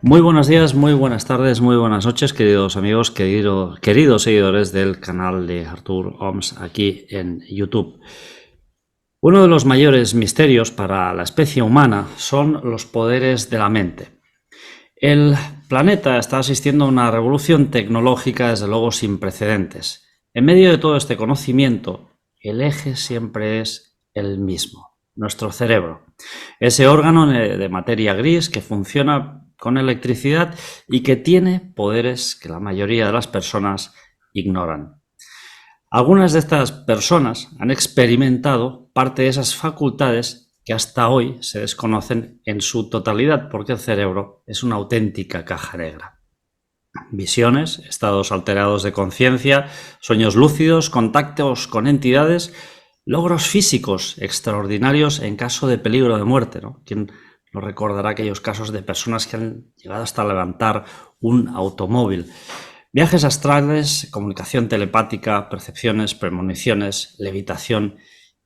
Muy buenos días, muy buenas tardes, muy buenas noches, queridos amigos, queridos seguidores del canal de Artur Oms aquí en YouTube. Uno de los mayores misterios para la especie humana son los poderes de la mente. El planeta está asistiendo a una revolución tecnológica, desde luego, sin precedentes. En medio de todo este conocimiento, el eje siempre es el mismo, nuestro cerebro. Ese órgano de materia gris que funciona con electricidad y que tiene poderes que la mayoría de las personas ignoran. Algunas de estas personas han experimentado parte de esas facultades que hasta hoy se desconocen en su totalidad, porque el cerebro es una auténtica caja negra. Visiones, estados alterados de conciencia, sueños lúcidos, contactos con entidades, logros físicos extraordinarios en caso de peligro de muerte, ¿no? ¿Quién nos recordará aquellos casos de personas que han llegado hasta levantar un automóvil? Viajes astrales, comunicación telepática, percepciones, premoniciones, levitación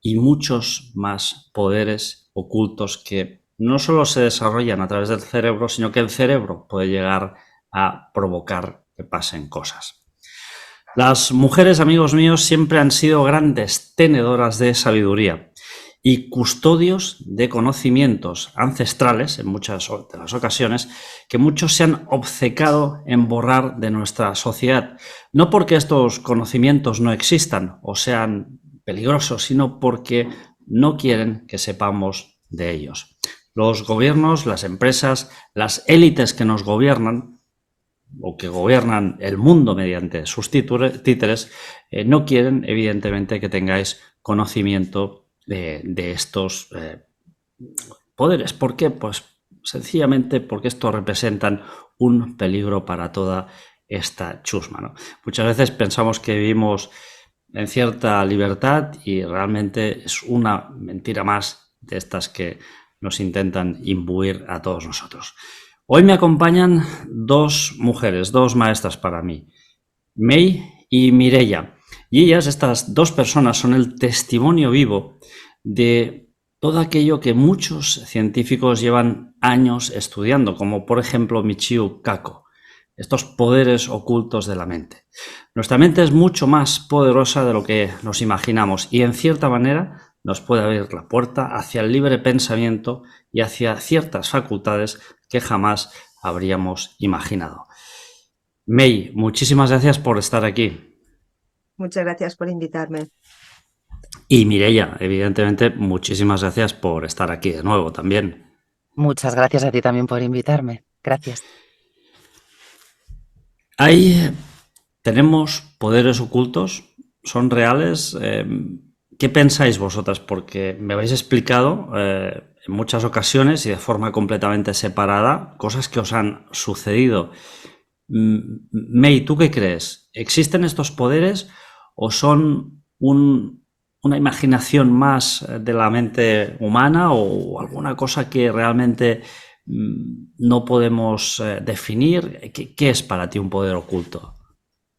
y muchos más poderes ocultos que no solo se desarrollan a través del cerebro, sino que el cerebro puede llegar a provocar que pasen cosas. Las mujeres, amigos míos, siempre han sido grandes tenedoras de sabiduría y custodios de conocimientos ancestrales, en muchas de las ocasiones, que muchos se han obcecado en borrar de nuestra sociedad. No porque estos conocimientos no existan o sean peligrosos, sino porque no quieren que sepamos de ellos. Los gobiernos, las empresas, las élites que nos gobiernan o que gobiernan el mundo mediante sus títeres, no quieren, evidentemente, que tengáis conocimiento de estos poderes. ¿Por qué? Pues sencillamente porque estos representan un peligro para toda esta chusma, ¿no? Muchas veces pensamos que vivimos en cierta libertad y realmente es una mentira más de estas que nos intentan imbuir a todos nosotros. Hoy me acompañan dos mujeres, dos maestras para mí, May y Mireia. Y ellas, estas dos personas, son el testimonio vivo de todo aquello que muchos científicos llevan años estudiando, como por ejemplo Michio Kaku, estos poderes ocultos de la mente. Nuestra mente es mucho más poderosa de lo que nos imaginamos y en cierta manera nos puede abrir la puerta hacia el libre pensamiento y hacia ciertas facultades que jamás habríamos imaginado. May, muchísimas gracias por estar aquí. Muchas gracias por invitarme. Y Mireia, evidentemente, muchísimas gracias por estar aquí de nuevo también. Muchas gracias a ti también por invitarme. Gracias. Tenemos poderes ocultos, son reales. ¿Qué pensáis vosotras? Porque me habéis explicado en muchas ocasiones y de forma completamente separada cosas que os han sucedido. May, ¿tú qué crees? ¿Existen estos poderes o son una imaginación más de la mente humana o alguna cosa que realmente no podemos definir? ¿Qué es para ti un poder oculto?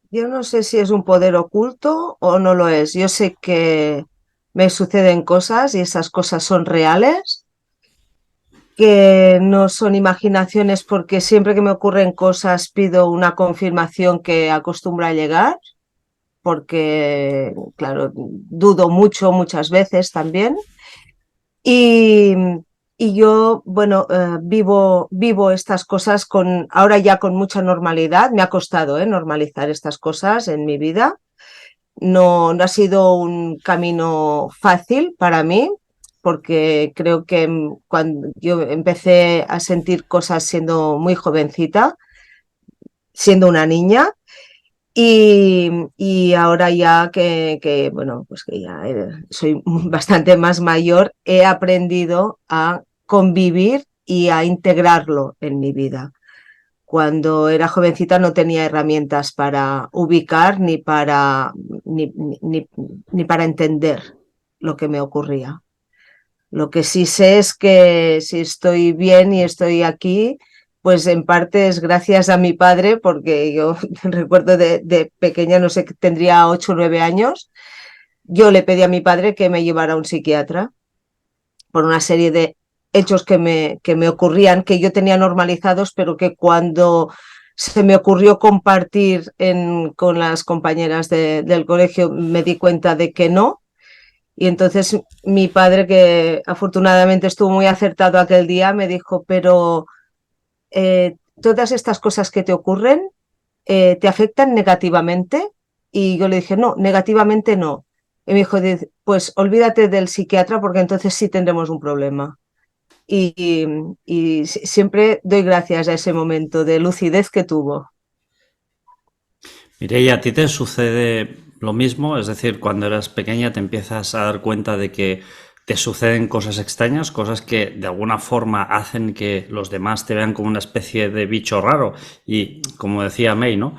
Yo no sé si es un poder oculto o no lo es. Yo sé que me suceden cosas y esas cosas son reales, que no son imaginaciones porque siempre que me ocurren cosas pido una confirmación que acostumbra a llegar, porque, claro, dudo mucho muchas veces también. Y, y yo, bueno, vivo estas cosas ahora ya con mucha normalidad. Me ha costado, normalizar estas cosas en mi vida. No ha sido un camino fácil para mí, porque creo que cuando yo empecé a sentir cosas siendo muy jovencita, siendo una niña, y ahora ya bueno, pues que ya soy bastante más mayor, he aprendido a convivir y a integrarlo en mi vida. Cuando era jovencita no tenía herramientas para ubicar ni para entender lo que me ocurría. Lo que sí sé es que si estoy bien y estoy aquí, pues en parte es gracias a mi padre, porque yo recuerdo de pequeña, no sé, tendría 8 o 9 años, yo le pedí a mi padre que me llevara a un psiquiatra por una serie de hechos que me ocurrían, que yo tenía normalizados, pero que cuando se me ocurrió compartir con las compañeras del colegio me di cuenta de que no. Y entonces mi padre, que afortunadamente estuvo muy acertado aquel día, me dijo, pero todas estas cosas que te ocurren te afectan negativamente. Y yo le dije, no, negativamente no. Y me dijo, pues olvídate del psiquiatra porque entonces sí tendremos un problema. Y siempre doy gracias a ese momento de lucidez que tuvo. Mireia, ¿a ti te sucede lo mismo? Es decir, cuando eras pequeña te empiezas a dar cuenta de que te suceden cosas extrañas, cosas que de alguna forma hacen que los demás te vean como una especie de bicho raro. Y como decía May, ¿no?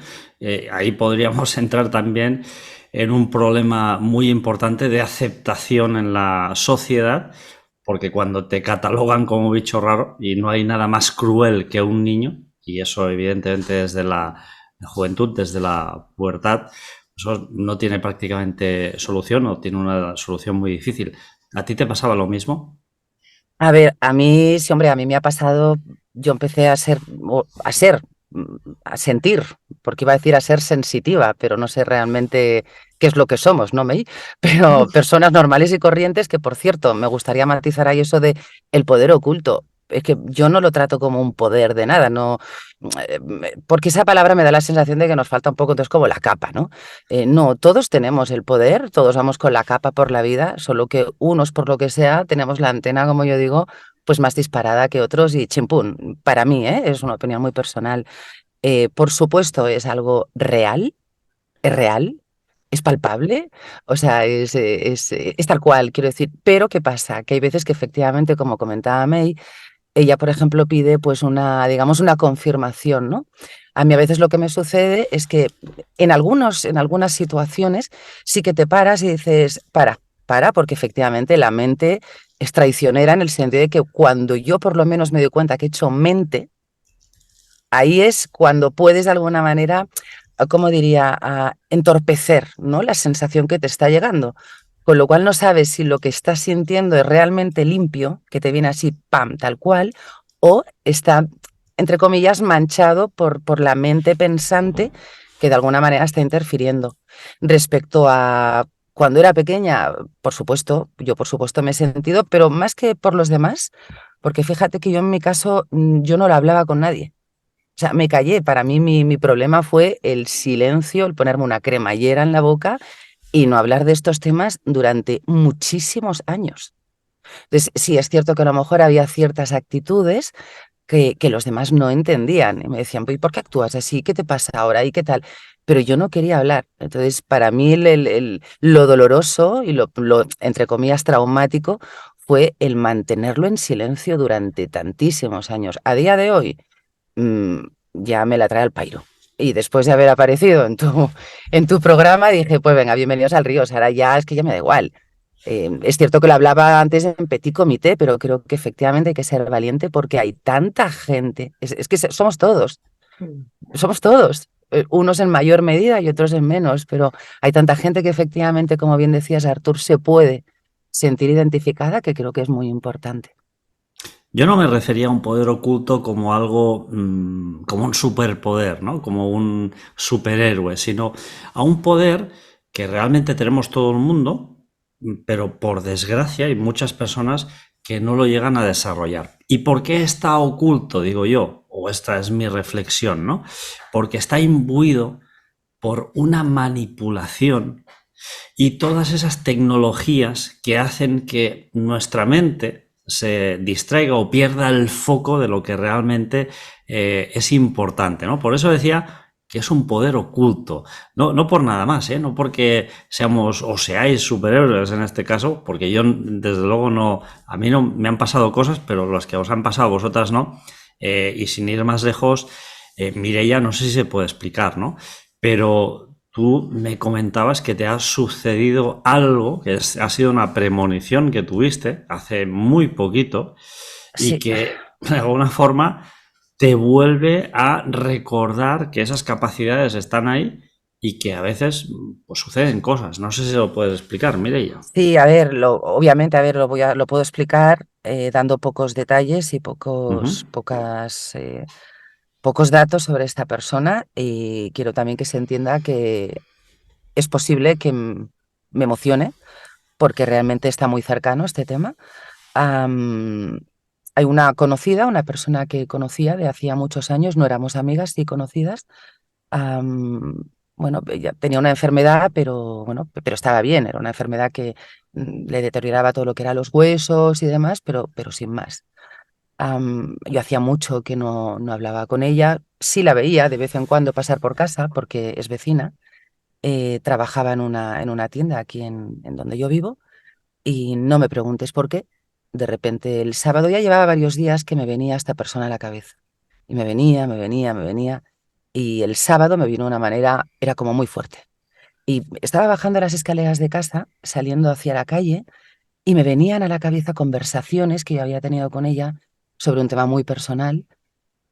Ahí podríamos entrar también en un problema muy importante de aceptación en la sociedad, porque cuando te catalogan como bicho raro, y no hay nada más cruel que un niño, y eso evidentemente desde la juventud, desde la pubertad, eso no tiene prácticamente solución o tiene una solución muy difícil. ¿A ti te pasaba lo mismo? A ver, a mí, sí, hombre, a mí me ha pasado, yo empecé a sentir, porque iba a decir a ser sensitiva, pero no sé realmente qué es lo que somos, ¿no, May? Pero personas normales y corrientes, que por cierto, me gustaría matizar ahí eso de el poder oculto. Es que yo no lo trato como un poder de nada, no, porque esa palabra me da la sensación de que nos falta un poco, entonces, como la capa, ¿no? No, todos tenemos el poder, todos vamos con la capa por la vida, solo que unos, por lo que sea, tenemos la antena, como yo digo, pues más disparada que otros y chimpún. Para mí, es una opinión muy personal. Por supuesto, es algo real, es palpable, o sea, es tal cual, quiero decir. Pero ¿qué pasa? Que hay veces que efectivamente, como comentaba May, ella, por ejemplo, pide pues una, digamos, una confirmación, ¿no? A mí a veces lo que me sucede es que en algunas situaciones sí que te paras y dices, porque efectivamente la mente es traicionera en el sentido de que cuando yo por lo menos me doy cuenta que he hecho mente, ahí es cuando puedes de alguna manera, ¿cómo diría?, entorpecer, ¿no?, la sensación que te está llegando. Con lo cual no sabes si lo que estás sintiendo es realmente limpio, que te viene así, pam, tal cual, o está, entre comillas, manchado por la mente pensante que de alguna manera está interfiriendo. Respecto a cuando era pequeña, por supuesto, yo por supuesto me he sentido, pero más que por los demás, porque fíjate que yo en mi caso, yo no lo hablaba con nadie. O sea, me callé. Para mí mi problema fue el silencio, el ponerme una cremallera en la boca y no hablar de estos temas durante muchísimos años. Entonces, sí, es cierto que a lo mejor había ciertas actitudes que los demás no entendían. Y me decían, ¿y por qué actúas así? ¿Qué te pasa ahora? ¿Y qué tal? Pero yo no quería hablar. Entonces, para mí lo doloroso y entre comillas, traumático fue el mantenerlo en silencio durante tantísimos años. A día de hoy, mm, ya me la trae al pairo. Y después de haber aparecido en tu programa, dije, pues venga, bienvenidos al río. O sea, ahora ya es que ya me da igual. Es cierto que lo hablaba antes en petit comité, pero creo que efectivamente hay que ser valiente porque hay tanta gente. Es que somos todos. Unos en mayor medida y otros en menos, pero hay tanta gente que efectivamente, como bien decías, Artur, se puede sentir identificada, que creo que es muy importante. Yo no me refería a un poder oculto como algo, como un superpoder, ¿no? Como un superhéroe, sino a un poder que realmente tenemos todo el mundo, pero por desgracia hay muchas personas que no lo llegan a desarrollar. ¿Y por qué está oculto, digo yo? O esta es mi reflexión, ¿no? Porque está imbuido por una manipulación y todas esas tecnologías que hacen que nuestra mente se distraiga o pierda el foco de lo que realmente es importante, ¿no? Por eso decía que es un poder oculto, no por nada más, no porque seamos o seáis superhéroes en este caso, porque yo desde luego no, a mí no me han pasado cosas, pero las que os han pasado vosotras no, y sin ir más lejos, Mireia, no sé si se puede explicar, ¿no? Pero tú me comentabas que te ha sucedido algo, ha sido una premonición que tuviste hace muy poquito y Sí. que de alguna forma te vuelve a recordar que esas capacidades están ahí y que a veces pues, suceden cosas. No sé si lo puedes explicar, Mireia. Sí, a ver, obviamente, a ver, lo puedo explicar dando pocos detalles y Ujú. pocos datos sobre esta persona, y quiero también que se entienda que es posible que me emocione porque realmente está muy cercano este tema. Am, Hay una conocida, una persona que conocía de hacía muchos años, no éramos amigas, sí conocidas. am, bueno, ella tenía una enfermedad, pero bueno, pero estaba bien, era una enfermedad que le deterioraba todo lo que eran los huesos y demás, pero sin más. Yo hacía mucho que no hablaba con ella, sí la veía de vez en cuando pasar por casa porque es vecina. Trabajaba en una tienda aquí en donde yo vivo, y no me preguntes por qué. De repente el sábado ya llevaba varios días que me venía esta persona a la cabeza. Y me venía, me venía, me venía. Y el sábado me vino de una manera, era como muy fuerte. Y estaba bajando las escaleras de casa, saliendo hacia la calle, y me venían a la cabeza conversaciones que yo había tenido con ella sobre un tema muy personal.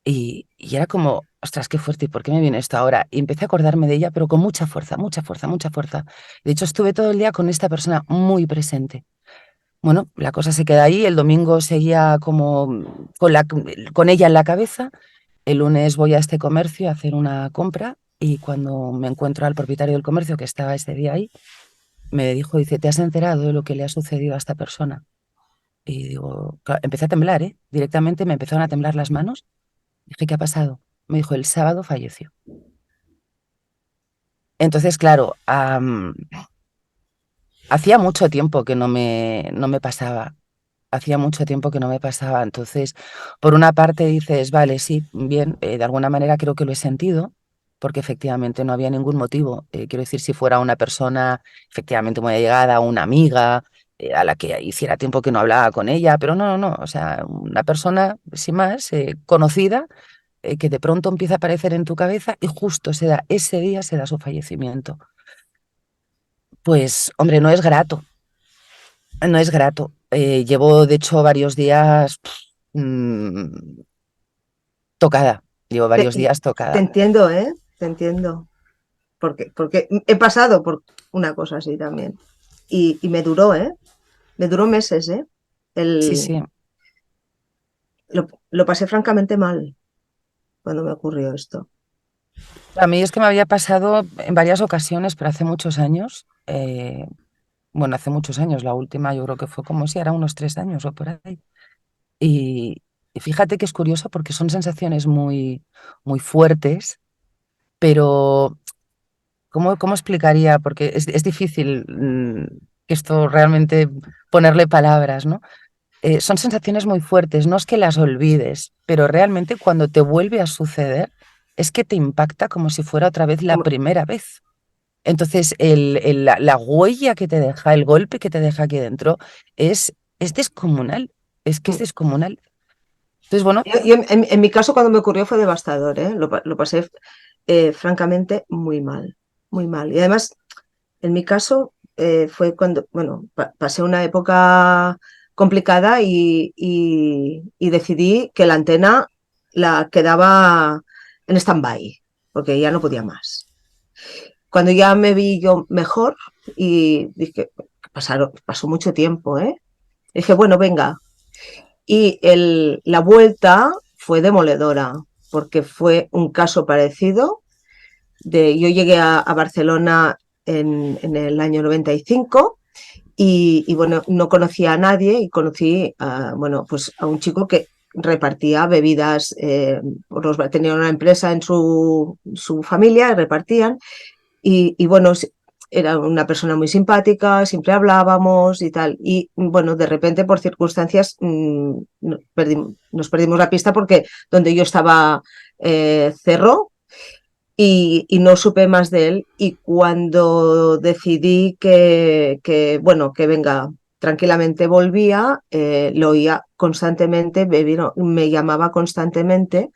Y era como, ostras, qué fuerte, ¿y por qué me viene esto ahora? Y empecé a acordarme de ella, pero con mucha fuerza, mucha fuerza, mucha fuerza. De hecho, estuve todo el día con esta persona muy presente. Bueno, la cosa se queda ahí. El domingo seguía como con ella en la cabeza. El lunes voy a este comercio a hacer una compra, y cuando me encuentro al propietario del comercio, que estaba ese día ahí, me dijo, dice, ¿te has enterado de lo que le ha sucedido a esta persona? Y digo, claro, empecé a temblar, ¿eh? Directamente me empezaron a temblar las manos. Dije, ¿qué ha pasado? Me dijo, el sábado falleció. Entonces, claro, hacía mucho tiempo que no me pasaba. Hacía mucho tiempo que no me pasaba. Entonces, por una parte dices, vale, sí, bien, de alguna manera creo que lo he sentido, porque efectivamente no había ningún motivo. Quiero decir, si fuera una persona efectivamente muy allegada, una amiga, a la que hiciera tiempo que no hablaba con ella, pero no, no, no. O sea, una persona, sin más, conocida, que de pronto empieza a aparecer en tu cabeza y justo ese día se da su fallecimiento. Pues, hombre, no es grato. No es grato. Llevo, de hecho, varios días tocada. Llevo Te, varios días te tocada. entiendo, ¿eh? Te entiendo. Porque he pasado por una cosa así también. Y me duró, ¿eh? Me duró meses, ¿eh? Sí, El, sí. lo pasé francamente mal cuando me ocurrió esto. A mí es que me había pasado en varias ocasiones, pero hace muchos años. Bueno, hace muchos años. La última yo creo que fue como si era unos 3 años o por ahí. Y, y fíjate que es curioso porque son sensaciones muy, muy fuertes, pero ¿cómo explicaría? Porque es difícil que esto realmente ponerle palabras, ¿no? Son sensaciones muy fuertes, no es que las olvides, pero realmente cuando te vuelve a suceder es que te impacta como si fuera otra vez la Como- primera vez. Entonces, la huella que te deja, el golpe que te deja aquí dentro es descomunal, es que es descomunal. Entonces, bueno, en mi caso, cuando me ocurrió fue devastador, ¿eh? Lo pasé francamente muy mal, muy mal. Y además, en mi caso, fue cuando, bueno, pasé una época complicada y decidí que la antena la quedaba en stand-by, porque ya no podía más. Cuando ya me vi yo mejor y dije, pasó mucho tiempo, ¿eh? Dije, bueno, venga. Y la vuelta fue demoledora, porque fue un caso parecido. Yo llegué a Barcelona en el año 95 y bueno, no conocía a nadie y conocí bueno, pues a un chico que repartía bebidas, tenía una empresa en su familia y repartían y bueno, era una persona muy simpática, siempre hablábamos y tal. Y bueno, de repente, por circunstancias, nos perdimos la pista porque donde yo estaba cerró y no supe más de él. Y cuando decidí bueno, que venga, tranquilamente volvía, lo oía constantemente, me llamaba constantemente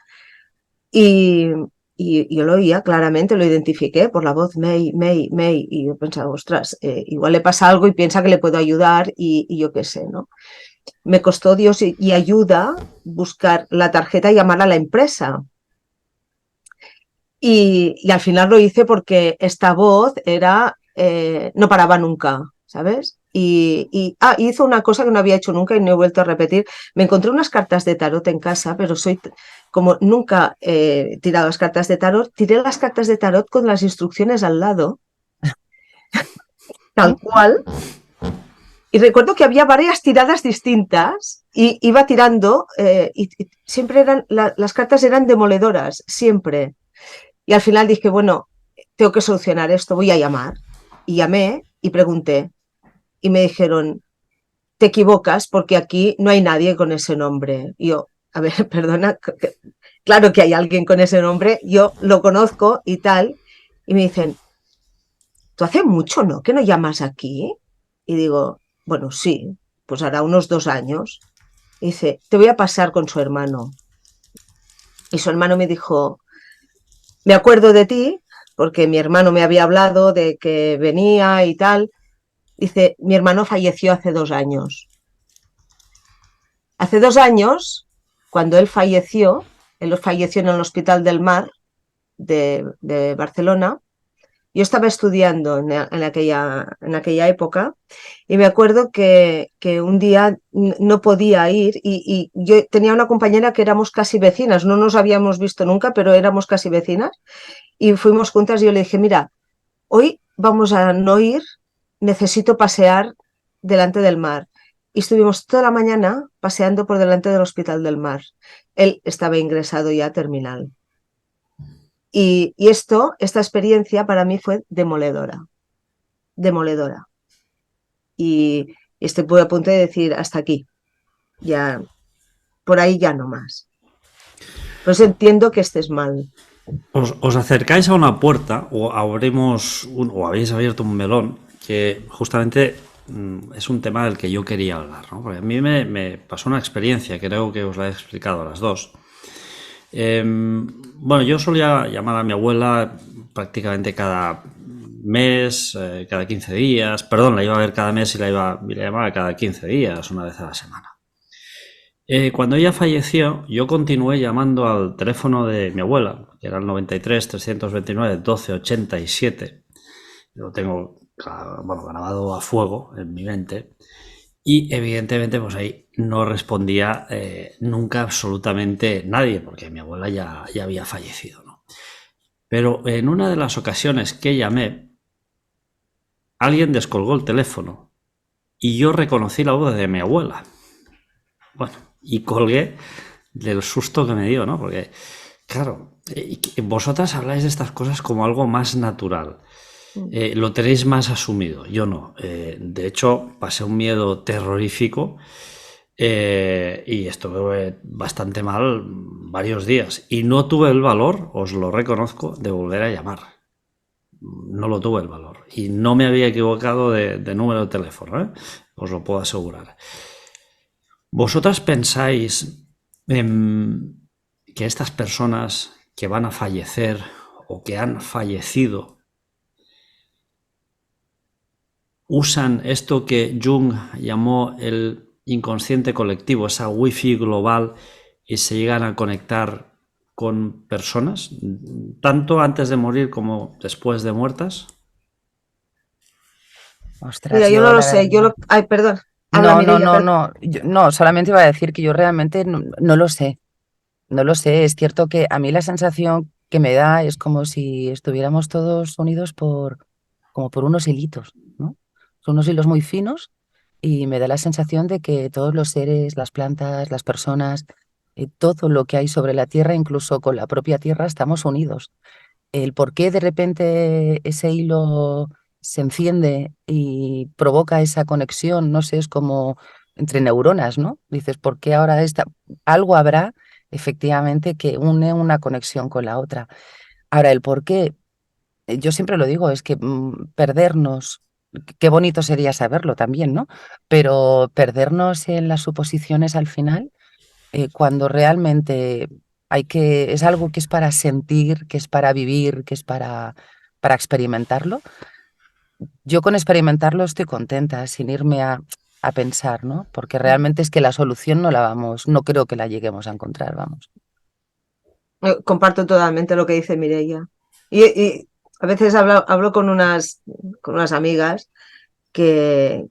y, y yo lo oía claramente, lo identifiqué por la voz May, May, May, y yo pensaba, ostras, igual le pasa algo y piensa que le puedo ayudar y yo qué sé, ¿no? Me costó Dios y ayuda buscar la tarjeta y llamar a la empresa. Y al final lo hice porque esta voz era, no paraba nunca, ¿sabes? Hizo una cosa que no había hecho nunca y no he vuelto a repetir. Me encontré unas cartas de tarot en casa, pero como nunca he tirado las cartas de tarot, tiré las cartas de tarot con las instrucciones al lado, tal cual. Y recuerdo que había varias tiradas distintas y iba tirando y siempre las cartas eran demoledoras, siempre. Y al final dije, bueno, tengo que solucionar esto, voy a llamar. Y llamé y pregunté. Y me dijeron, te equivocas porque aquí no hay nadie con ese nombre. Y yo, a ver, perdona, claro que hay alguien con ese nombre, yo lo conozco y tal. Y me dicen, ¿tú hace mucho, no, que no llamas aquí? Y digo, bueno, sí, pues hará unos 2 años. Y dice, te voy a pasar con su hermano. Y su hermano me dijo, me acuerdo de ti, porque mi hermano me había hablado de que venía y tal. Dice, mi hermano falleció hace 2 años. Hace 2 años, cuando él falleció en el Hospital del Mar de Barcelona. Yo estaba estudiando en aquella época y me acuerdo que un día no podía ir y yo tenía una compañera que éramos casi vecinas, no nos habíamos visto nunca, pero éramos casi vecinas y fuimos juntas y yo le dije, mira, hoy vamos a no ir, necesito pasear delante del mar. Y estuvimos toda la mañana paseando por delante del Hospital del Mar. Él estaba ingresado ya terminal. Y esta experiencia para mí fue demoledora, demoledora. Y estoy a punto de decir hasta aquí, ya, por ahí ya no más. Pues entiendo que estés mal. Os acercáis a una puerta o o habéis abierto un melón que justamente es un tema del que yo quería hablar, ¿no? Porque a mí me pasó una experiencia, creo que os la he explicado a las dos. Bueno, yo solía llamar a mi abuela prácticamente cada mes, cada 15 días, perdón, la iba a ver cada mes y la llamaba cada 15 días, una vez a la semana. Cuando ella falleció, yo continué llamando al teléfono de mi abuela, que era el 93 329 1287. Lo tengo, bueno, grabado a fuego en mi mente. Y evidentemente, pues ahí no respondía nunca absolutamente nadie, porque mi abuela ya había fallecido, ¿no? Pero en una de las ocasiones que llamé, alguien descolgó el teléfono y yo reconocí la voz de mi abuela. Bueno, y colgué del susto que me dio, ¿no? Porque, claro, vosotras habláis de estas cosas como algo más natural. Lo tenéis más asumido, yo no. De hecho, pasé un miedo terrorífico y estuve bastante mal varios días. Y no tuve el valor, os lo reconozco, de volver a llamar. No lo tuve el valor. Y no me había equivocado de número de teléfono, ¿eh? Os lo puedo asegurar. ¿Vosotras pensáis que estas personas que van a fallecer o que han fallecido usan esto que Jung llamó el inconsciente colectivo, esa wifi global, y se llegan a conectar con personas, tanto antes de morir como después de muertas? Ostras, Mira, yo no lo la sé, verdad. ay, perdón, habla No, no, Mireia, no, no. No, solamente iba a decir que yo realmente no lo sé. No lo sé. Es cierto que a mí la sensación que me da es como si estuviéramos todos unidos como por unos hilitos, ¿no? Son unos hilos muy finos y me da la sensación de que todos los seres, las plantas, las personas, todo lo que hay sobre la Tierra, incluso con la propia Tierra, estamos unidos. El por qué de repente ese hilo se enciende y provoca esa conexión, no sé, es como entre neuronas, ¿no? Dices, ¿por qué ahora algo habrá efectivamente que une una conexión con la otra? Ahora, el por qué, yo siempre lo digo, es que perdernos, qué bonito sería saberlo también, ¿no? Pero perdernos en las suposiciones al final, cuando realmente es algo que es para sentir, que es para vivir, que es para experimentarlo. Yo con experimentarlo estoy contenta, sin irme a pensar, ¿no? Porque realmente es que la solución no creo que la lleguemos a encontrar, vamos. comparto totalmente lo que dice Mireia. Y a veces hablo con unas amigas que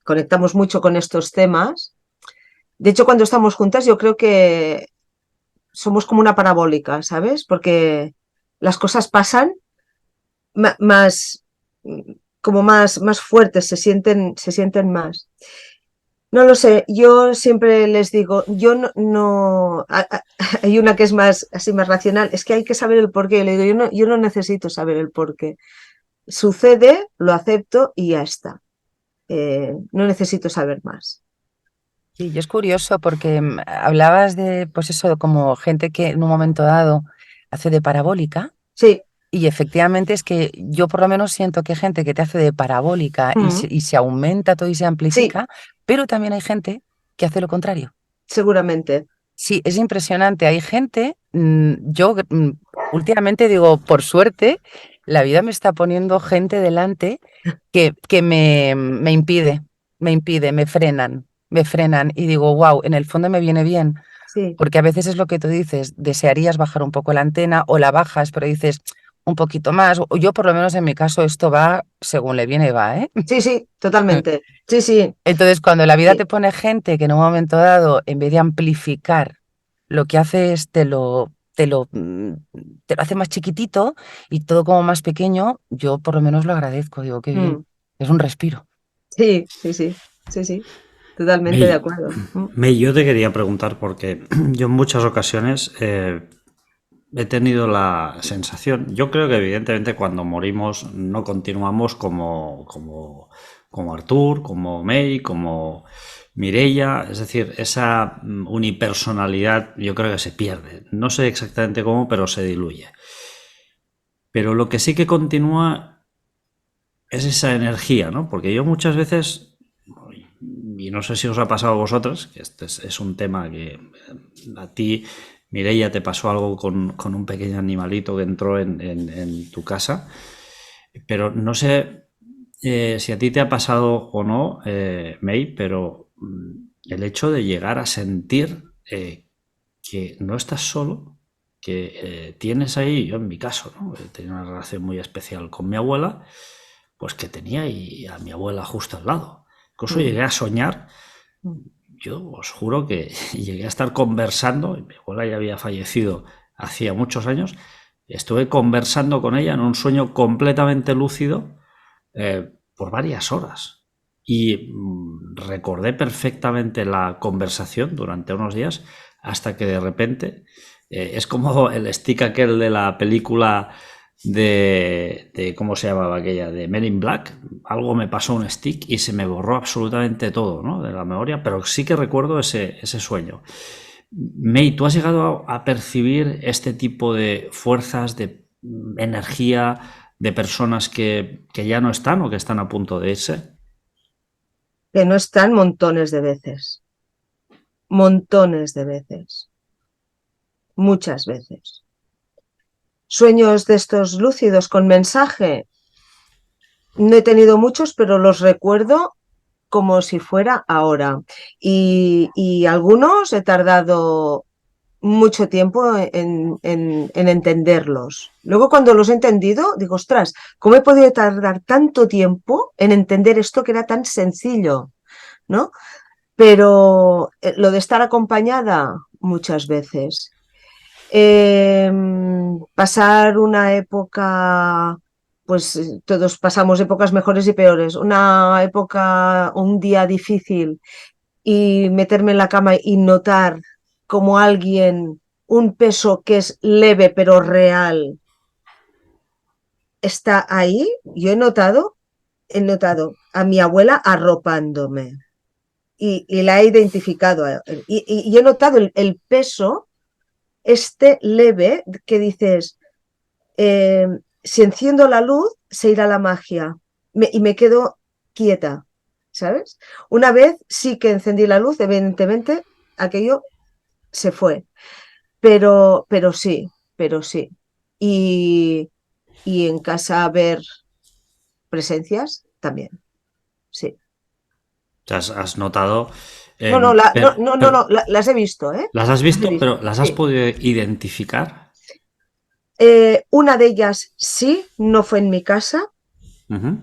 conectamos mucho con estos temas. De hecho, cuando estamos juntas, yo creo que somos como una parabólica, ¿sabes? Porque las cosas pasan más, como más fuertes, se sienten más. No lo sé, yo siempre les digo, yo hay una que es más así más racional, es que hay que saber el porqué. Yo le digo, yo no necesito saber el porqué. Sucede, lo acepto y ya está. No necesito saber más. Sí, y es curioso porque hablabas de, pues eso, como gente que en un momento dado hace de parabólica. Sí, Y efectivamente es que yo por lo menos siento que hay gente que te hace de parabólica mm, y se aumenta todo y se sí, amplifica, pero también hay gente que hace lo contrario. seguramente. Sí, es impresionante. Hay gente, yo últimamente digo, por suerte, la vida me está poniendo gente delante que me impide, me frenan y digo, wow, en el fondo me viene bien. Sí, Porque a veces es lo que tú dices, desearías bajar un poco la antena o la bajas, pero dices un poquito más. O yo por lo menos en mi caso esto va según le viene, va, ¿eh? sí, sí, totalmente. Sí, sí, Entonces cuando la vida sí, te pone gente que en un momento dado, en vez de amplificar, lo que hace es te lo hace más chiquitito y todo como más pequeño, yo por lo menos lo agradezco, digo, qué bien, mm, es un respiro. sí, sí, sí, sí, sí, totalmente de May, acuerdo. May, yo te quería preguntar porque yo en muchas ocasiones he tenido la sensación, yo creo que evidentemente cuando morimos no continuamos como Artur, como May, como Mireia, es decir, esa unipersonalidad yo creo que se pierde. No sé exactamente cómo, pero se diluye. Pero lo que sí que continúa es esa energía, ¿no? Porque yo muchas veces, y no sé si os ha pasado a vosotros, que este es un tema que a ti, Mireia, te pasó algo con un pequeño animalito que entró en tu casa, pero no sé si a ti te ha pasado o no, May, pero el hecho de llegar a sentir que no estás solo, que tienes ahí, yo en mi caso, ¿no? Tenía una relación muy especial con mi abuela, pues que tenía ahí a mi abuela justo al lado. Incluso Mm, llegué a soñar, mm. yo os juro que llegué a estar conversando, mi abuela ya había fallecido hacía muchos años, estuve conversando con ella en un sueño completamente lúcido por varias horas. Y recordé perfectamente la conversación durante unos días hasta que de repente es como el stick aquel de la película de ¿cómo se llamaba aquella? De Men in Black. Algo me pasó un stick y se me borró absolutamente todo, ¿no? De la memoria, pero sí que recuerdo ese sueño. May, ¿tú has llegado a percibir este tipo de fuerzas, de energía, de personas que ya no están o que están a punto de irse? Que no están montones de veces, muchas veces. Sueños de estos lúcidos con mensaje, no he tenido muchos, pero los recuerdo como si fuera ahora. Y algunos he tardado mucho tiempo en entenderlos. Luego cuando los he entendido, digo, ostras, ¿cómo he podido tardar tanto tiempo en entender esto que era tan sencillo? ¿No? Pero lo de estar acompañada muchas veces. Pasar una época, pues todos pasamos épocas mejores y peores, una época, un día difícil y meterme en la cama y notar como alguien, un peso que es leve pero real, está ahí. Yo he notado a mi abuela arropándome y la he identificado. Y he notado el peso este leve que dices, eh, si enciendo la luz, se irá la magia y me quedo quieta, ¿sabes? Una vez sí que encendí la luz, evidentemente aquello se fue, pero sí, pero sí. Y, y en casa ver presencias también, sí. Has notado, No, no, pero, no, las he visto, ¿eh? las has Las he visto, visto, pero las has sí. podido identificar. Una de ellas sí, no fue en mi casa, Ujú,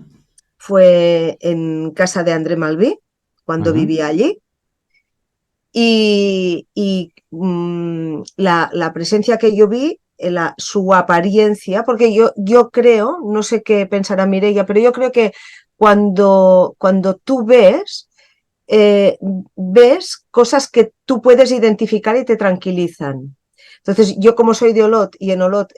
fue en casa de André Malví, cuando ujú. vivía allí. La presencia que yo vi, su apariencia, porque yo creo, no sé qué pensará Mireia, pero yo creo que cuando tú eh, ves cosas que tú puedes identificar y te tranquilizan. Entonces, yo como soy de Olot y en Olot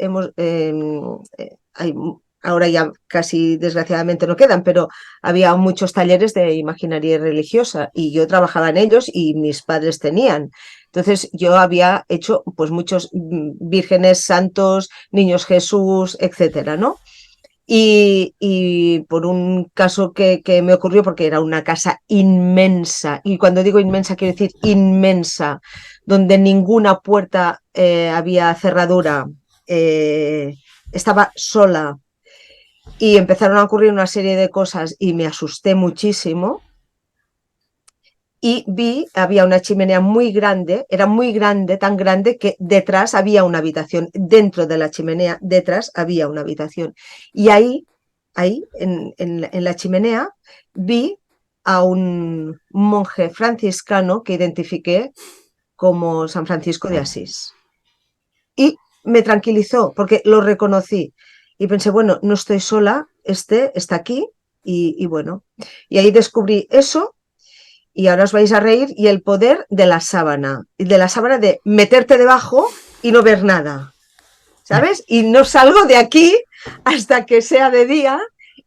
hay, ahora ya casi desgraciadamente no quedan, pero había muchos talleres de imaginaria religiosa y yo trabajaba en ellos y mis padres tenían. Entonces yo había hecho pues muchos vírgenes, santos, niños Jesús, etcétera, ¿no? Y por un caso que me ocurrió, porque era una casa inmensa, y cuando digo inmensa quiero decir inmensa, donde ninguna puerta había cerradura, eh, estaba sola y empezaron a ocurrir una serie de cosas y me asusté muchísimo y había una chimenea muy grande, era muy grande, tan grande que detrás había una habitación, dentro de la chimenea, detrás había una habitación. Y ahí en la chimenea, vi a un monje franciscano que identifiqué como San Francisco de Asís. Y me tranquilizó porque lo reconocí. Y pensé, bueno, no estoy sola, está aquí y bueno. Y ahí descubrí eso y ahora os vais a reír y el poder de la sábana de meterte debajo y no ver nada, ¿sabes? Y no salgo de aquí hasta que sea de día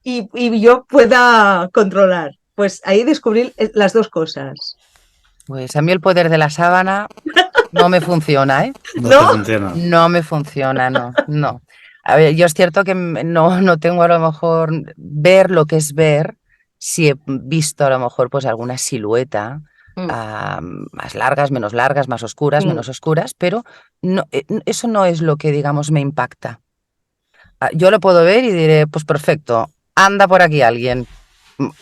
y yo pueda controlar. Pues ahí descubrí las dos cosas. Pues a mí el poder de la sábana no me funciona, ¿eh? No te ¿No? funciona. No me funciona, no. A ver, yo es cierto que no tengo a lo mejor ver lo que es ver, si he visto a lo mejor pues alguna silueta, Mm, más largas, más oscuras, mm, menos oscuras, pero no, eso no es lo que, digamos, me impacta. Yo lo puedo ver y diré, pues perfecto, anda por aquí alguien.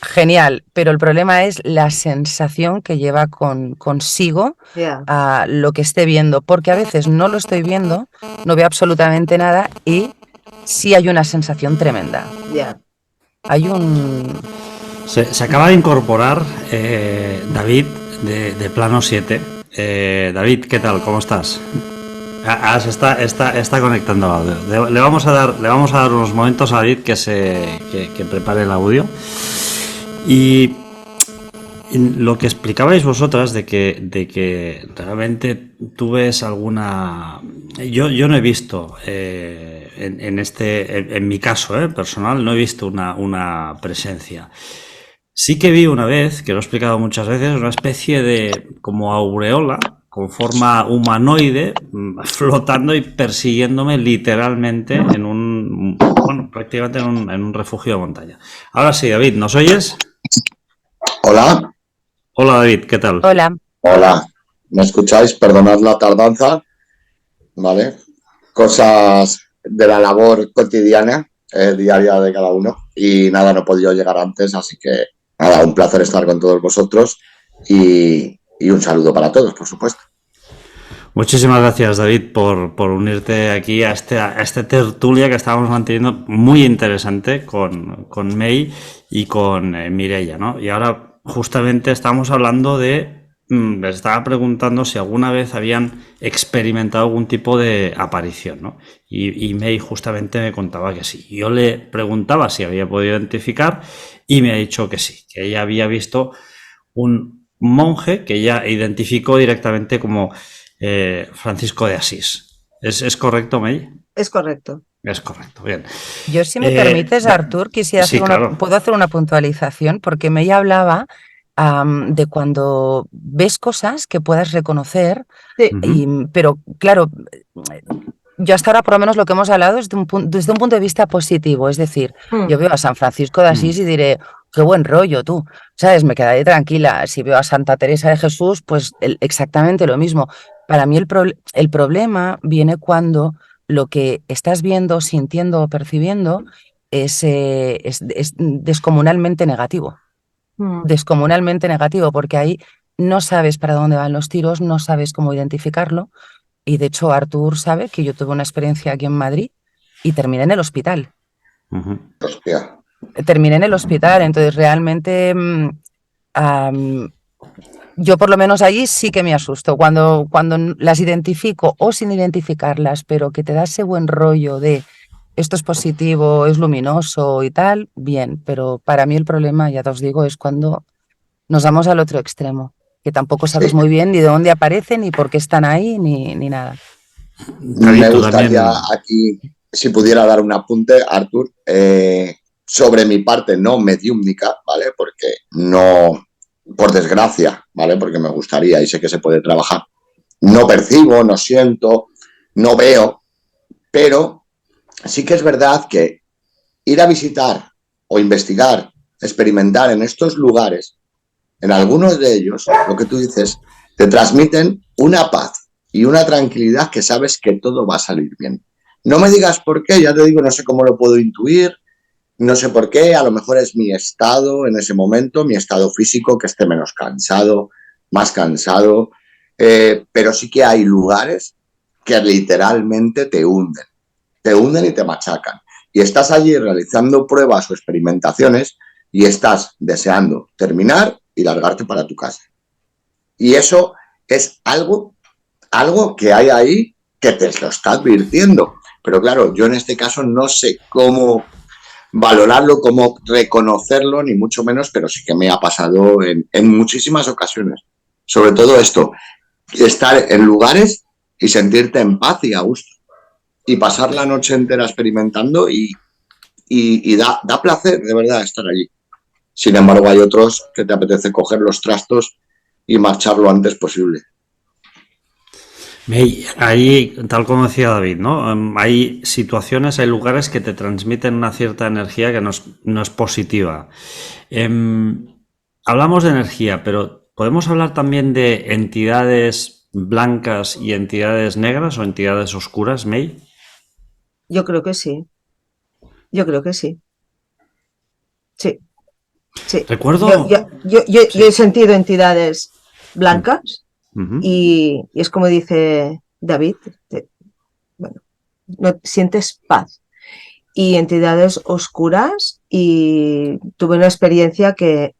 Genial, pero el problema es la sensación que lleva consigo yeah, a lo que esté viendo, porque a veces no lo estoy viendo, no veo absolutamente nada y sí hay una sensación tremenda. yeah. Hay un... Se acaba de incorporar David de Plano 7. David, ¿qué tal? ¿Cómo estás? Se está conectando el audio. Le vamos a dar unos momentos a David que prepare el audio. Y lo que explicabais vosotras de que realmente tú ves alguna... Yo no he visto, en mi caso personal, no he visto una presencia. Sí que vi una vez, que lo he explicado muchas veces, una especie de como aureola con forma humanoide flotando y persiguiéndome literalmente prácticamente en un refugio de montaña. Ahora sí, David, ¿nos oyes? Hola, Hola David, ¿qué tal? Hola, hola, ¿me escucháis? Perdonad la tardanza, ¿vale? Cosas de la labor cotidiana, diaria de cada uno. Y nada, no he podido llegar antes, así que nada, un placer estar con todos vosotros y un saludo para todos, por supuesto. Muchísimas gracias David por unirte aquí a este tertulia que estábamos manteniendo muy interesante con May y con Mireia, ¿no? Y ahora justamente estamos hablando les estaba preguntando si alguna vez habían experimentado algún tipo de aparición, ¿no? Y May justamente me contaba que sí. Yo le preguntaba si había podido identificar y me ha dicho que sí, que ella había visto un monje que ella identificó directamente como Francisco de Asís. ¿Es correcto, May? Es correcto. Es correcto, bien. yo si me permites, Artur, quisiera sí, claro. puedo hacer una puntualización, porque me hablaba de cuando ves cosas que puedas reconocer, Uh-huh. pero claro, yo hasta ahora por lo menos lo que hemos hablado es desde un punto de vista positivo, es decir, Mm, yo veo a San Francisco de Asís y diré, qué buen rollo tú, ¿sabes? Me quedaré tranquila. Si veo a Santa Teresa de Jesús, pues exactamente lo mismo. Para mí el problema viene cuando lo que estás viendo, sintiendo o percibiendo es descomunalmente negativo. mm, Descomunalmente negativo, porque ahí no sabes para dónde van los tiros, no sabes cómo identificarlo. Y de hecho, Artur sabe que yo tuve una experiencia aquí en Madrid y terminé en el hospital. Ujú. Hostia. Terminé en el hospital, entonces realmente yo por lo menos allí sí que me asusto cuando las identifico o sin identificarlas, pero que te da ese buen rollo de esto es positivo, es luminoso y tal, bien, pero para mí el problema, ya te os digo, es cuando nos vamos al otro extremo, que tampoco sabes Sí. muy bien ni de dónde aparecen, ni por qué están ahí, ni nada. David, Me tú gustaría también. aquí, si pudiera dar un apunte, Artur, sobre mi parte no mediúmnica, ¿vale? Porque no, por desgracia, ¿vale? Porque me gustaría y sé que se puede trabajar. No percibo, no siento, no veo, pero sí que es verdad que ir a visitar o investigar, experimentar en estos lugares, en algunos de ellos, lo que tú dices, te transmiten una paz y una tranquilidad que sabes que todo va a salir bien. No me digas por qué, ya te digo, no sé cómo lo puedo intuir, no sé por qué, a lo mejor es mi estado en ese momento, mi estado físico, que esté menos cansado, más cansado, pero sí que hay lugares que literalmente te hunden y te machacan. Y estás allí realizando pruebas o experimentaciones y estás deseando terminar y largarte para tu casa. Y eso es algo que hay ahí que te lo está advirtiendo. Pero claro, yo en este caso no sé cómo valorarlo, cómo reconocerlo, ni mucho menos, pero sí que me ha pasado en muchísimas ocasiones. Sobre todo esto, estar en lugares y sentirte en paz y a gusto. Y pasar la noche entera experimentando y da placer de verdad estar allí. Sin embargo, hay otros que te apetece coger los trastos y marchar lo antes posible. Ahí, tal como decía David, ¿no? Hay situaciones, hay lugares que te transmiten una cierta energía que no es positiva. Hablamos de energía, pero ¿podemos hablar también de entidades blancas y entidades negras o entidades oscuras, May? Yo creo que sí, yo creo que sí, sí, sí. Recuerdo. Yo he Sí. sentido entidades Mm, blancas ujú. y es como dice David, bueno, no sientes paz. Y entidades oscuras y tuve una experiencia que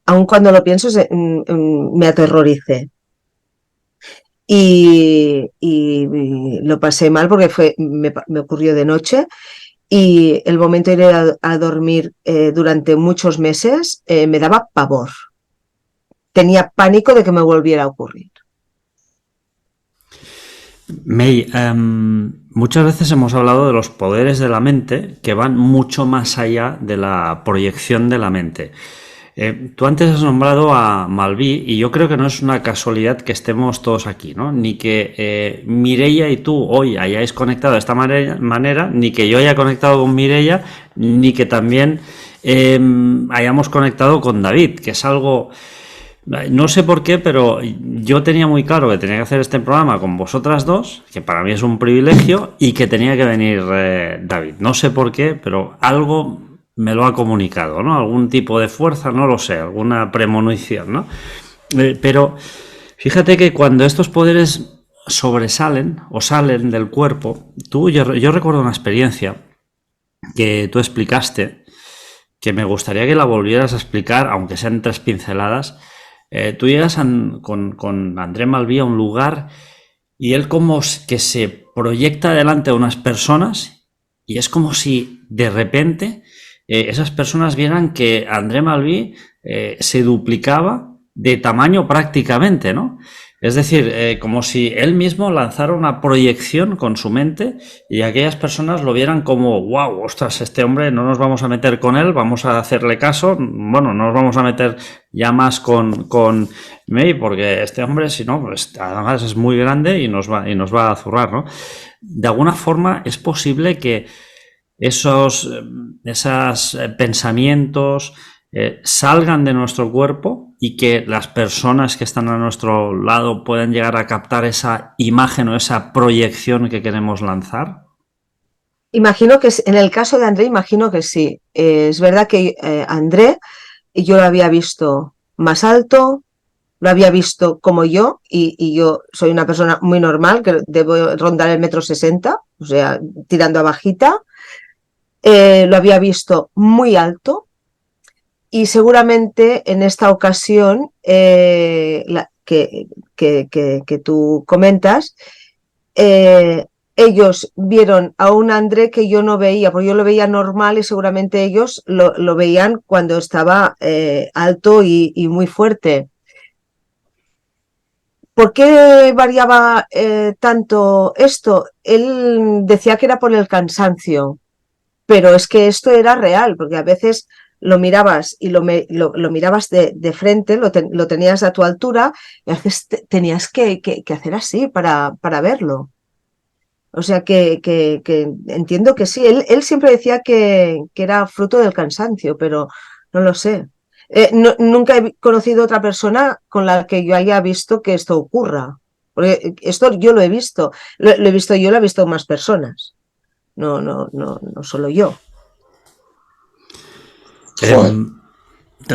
aun cuando lo pienso me aterroricé. Y lo pasé mal porque me ocurrió de noche y el momento de ir a dormir durante muchos meses me daba pavor. Tenía pánico de que me volviera a ocurrir. May, muchas veces hemos hablado de los poderes de la mente que van mucho más allá de la proyección de la mente. Tú antes has nombrado a Malví y yo creo que no es una casualidad que estemos todos aquí, ¿no? Ni que Mireia y tú hoy hayáis conectado de esta manera, ni que yo haya conectado con Mireia, ni que también hayamos conectado con David, que es algo... No sé por qué, pero yo tenía muy claro que tenía que hacer este programa con vosotras dos, que para mí es un privilegio, y que tenía que venir David. No sé por qué, pero algo me lo ha comunicado, ¿no? Algún tipo de fuerza, no lo sé, alguna premonición, ¿no? Pero fíjate que cuando estos poderes sobresalen o salen del cuerpo, yo recuerdo una experiencia que tú explicaste, que me gustaría que la volvieras a explicar, aunque sean 3 pinceladas. Tú llegas con André Malví a un lugar y él como que se proyecta delante de unas personas y es como si de repente esas personas vieran que André Malví se duplicaba de tamaño prácticamente, ¿no? Es decir, como si él mismo lanzara una proyección con su mente y aquellas personas lo vieran como, wow, ostras, este hombre no nos vamos a meter con él, vamos a hacerle caso, bueno, no nos vamos a meter ya más con May, porque este hombre, si no, pues además es muy grande y nos va a zurrar, ¿no? De alguna forma es posible que esos pensamientos salgan de nuestro cuerpo y que las personas que están a nuestro lado puedan llegar a captar esa imagen o esa proyección que queremos lanzar. Imagino que en el caso de André, imagino que sí. Es verdad que André yo lo había visto más alto, lo había visto como yo, y yo soy una persona muy normal, que debo rondar el 1,60 m, o sea, tirando a bajita. Lo había visto muy alto, y seguramente en esta ocasión que tú comentas, ellos vieron a un André que yo no veía, porque yo lo veía normal y seguramente ellos lo veían cuando estaba alto y muy fuerte. ¿Por qué variaba tanto esto? Él decía que era por el cansancio, pero es que esto era real, porque a veces lo mirabas y lo mirabas de frente, lo tenías a tu altura, y a veces tenías que hacer así para verlo. O sea que entiendo que sí. Él siempre decía que era fruto del cansancio, pero no lo sé. Nunca he conocido otra persona con la que yo haya visto que esto ocurra. Porque esto yo lo he visto. Lo he visto yo, lo he visto más personas. No solo yo. Joder,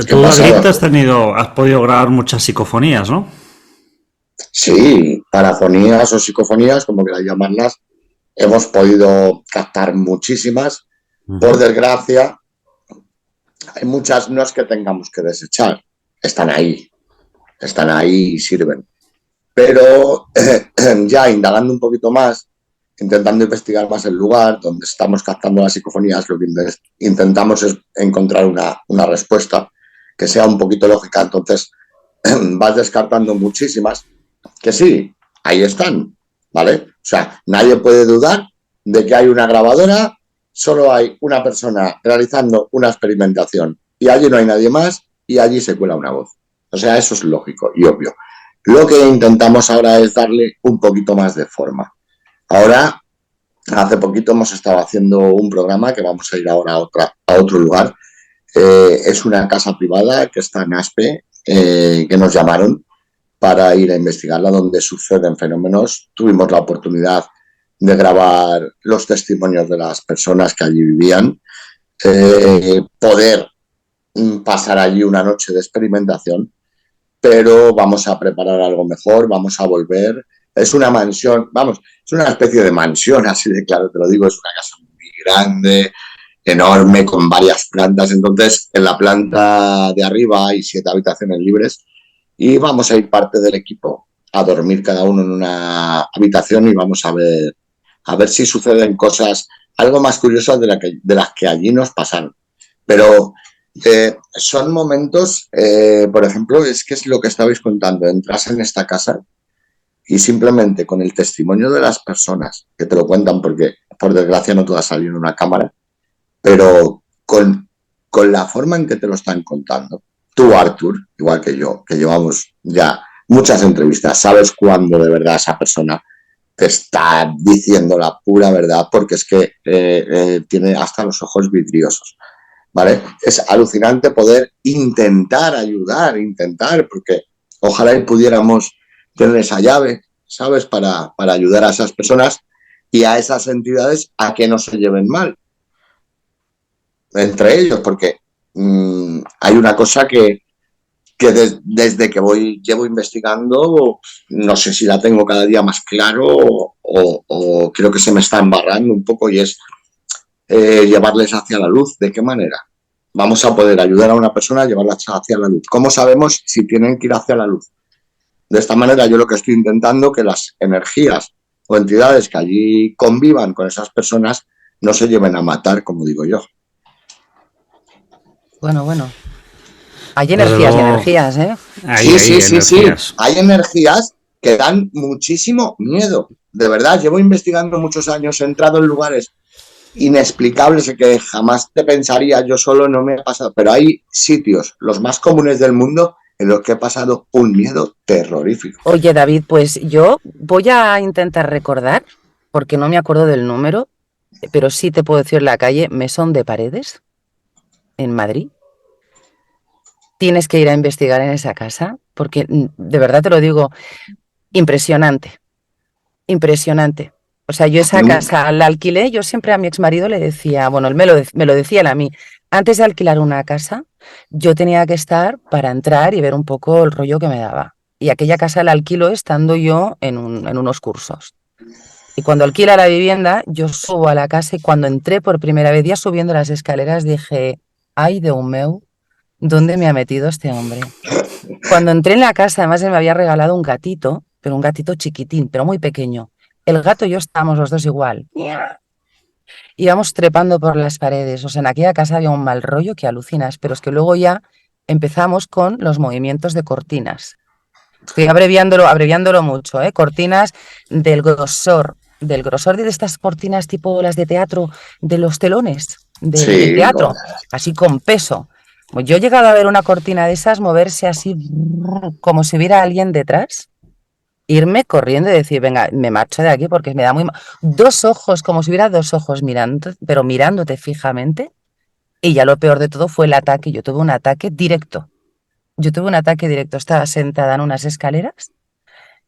Tú, David, has podido grabar muchas psicofonías, ¿no? sí, parafonías o psicofonías, como queráis llamarlas, hemos podido captar muchísimas. Por desgracia, hay muchas, no es que tengamos que desechar, están ahí y sirven. Pero ya indagando un poquito más, intentando investigar más el lugar donde estamos captando las psicofonías, lo que intentamos es encontrar una respuesta que sea un poquito lógica. Entonces vas descartando muchísimas que sí, ahí están, ¿vale? O sea, nadie puede dudar de que hay una grabadora, solo hay una persona realizando una experimentación y allí no hay nadie más y allí se cuela una voz. O sea, eso es lógico y obvio. Lo que intentamos ahora es darle un poquito más de forma. Ahora, hace poquito hemos estado haciendo un programa que vamos a ir ahora a otro lugar. Es una casa privada que está en Aspe, que nos llamaron para ir a investigarla, donde suceden fenómenos. Tuvimos la oportunidad de grabar los testimonios de las personas que allí vivían, poder pasar allí una noche de experimentación, pero vamos a preparar algo mejor, vamos a volver. Es una mansión, vamos, es una especie de mansión, así de claro te lo digo, es una casa muy grande, enorme, con varias plantas. Entonces, en la planta de arriba hay 7 habitaciones libres y vamos a ir parte del equipo a dormir cada uno en una habitación y vamos a ver si suceden cosas algo más curiosas de las que allí nos pasaron. Pero son momentos, por ejemplo, es que es lo que estabais contando, entras en esta casa y simplemente con el testimonio de las personas que te lo cuentan, porque por desgracia no todas salen en una cámara, pero con la forma en que te lo están contando, tú, Artur, igual que yo, que llevamos ya muchas entrevistas, sabes cuándo de verdad esa persona te está diciendo la pura verdad, porque es que tiene hasta los ojos vidriosos, ¿vale? Es alucinante poder intentar ayudar, porque ojalá y pudiéramos tener esa llave, ¿sabes? Para ayudar a esas personas y a esas entidades a que no se lleven mal entre ellos, porque hay una cosa que desde que llevo investigando, no sé si la tengo cada día más claro o creo que se me está embarrando un poco, y es llevarles hacia la luz. ¿De qué manera vamos a poder ayudar a una persona a llevarla hacia la luz? ¿Cómo sabemos si tienen que ir hacia la luz? De esta manera yo lo que estoy intentando que las energías o entidades que allí convivan con esas personas no se lleven a matar, como digo yo. Bueno. Hay energías y energías, ¿eh? Sí. Hay energías que dan muchísimo miedo. De verdad, llevo investigando muchos años, he entrado en lugares inexplicables que jamás te pensaría yo solo, no me ha pasado. Pero hay sitios, los más comunes del mundo, en los que he pasado un miedo terrorífico. Oye, David, pues yo voy a intentar recordar, porque no me acuerdo del número, pero sí te puedo decir la calle Mesón de Paredes, en Madrid. Tienes que ir a investigar en esa casa, porque de verdad te lo digo, impresionante. O sea, yo esa casa la alquilé, yo siempre a mi exmarido le decía, bueno, él me lo decía él a mí, antes de alquilar una casa, yo tenía que estar para entrar y ver un poco el rollo que me daba. y aquella casa la alquilo estando yo en unos cursos. Y cuando alquila la vivienda, yo subo a la casa y cuando entré por primera vez, ya subiendo las escaleras, dije, ay, Déu meu, ¿dónde me ha metido este hombre? Cuando entré en la casa, además él me había regalado un gatito, pero un gatito chiquitín, pero muy pequeño. El gato y yo estábamos los dos igual. Íbamos trepando por las paredes. O sea, en aquella casa había un mal rollo que alucinas, pero es que luego ya empezamos con los movimientos de cortinas. Estoy abreviándolo mucho, ¿eh? Cortinas del grosor de estas cortinas tipo las de teatro, de los telones del Sí, teatro, así con peso. Pues yo he llegado a ver una cortina de esas moverse así como si hubiera alguien detrás, irme corriendo y decir, venga, me marcho de aquí porque me da muy mal. Dos ojos, como si hubiera dos ojos mirando, pero mirándote fijamente. Y ya lo peor de todo fue el ataque. Yo tuve un ataque directo. Estaba sentada en unas escaleras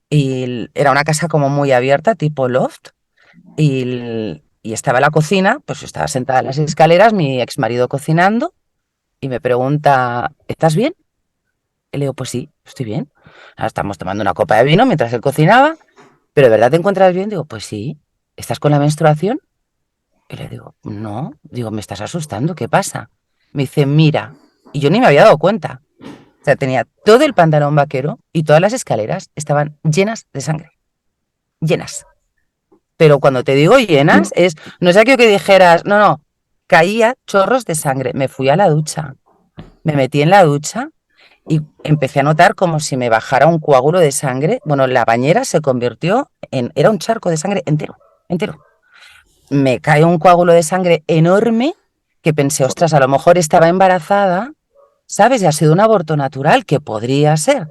y era una casa como muy abierta, tipo loft. Y estaba la cocina, pues estaba sentada en las escaleras, mi exmarido cocinando, y me pregunta, ¿estás bien? Y le digo, pues sí, estoy bien. Ahora estamos tomando una copa de vino mientras él cocinaba, pero ¿de verdad te encuentras bien? Digo, pues sí. ¿Estás con la menstruación? Y le digo, no. Digo, me estás asustando, ¿qué pasa? Me dice, mira. Y yo ni me había dado cuenta. O sea, tenía todo el pantalón vaquero y todas las escaleras estaban llenas de sangre. Llenas. Pero cuando te digo llenas, no es aquello que dijeras, no, caía chorros de sangre. Me fui a la ducha, me metí en la ducha y empecé a notar como si me bajara un coágulo de sangre. Bueno, la bañera se convirtió era un charco de sangre entero, entero. Me cae un coágulo de sangre enorme que pensé, ostras, a lo mejor estaba embarazada, ¿sabes? Y ha sido un aborto natural, que podría ser.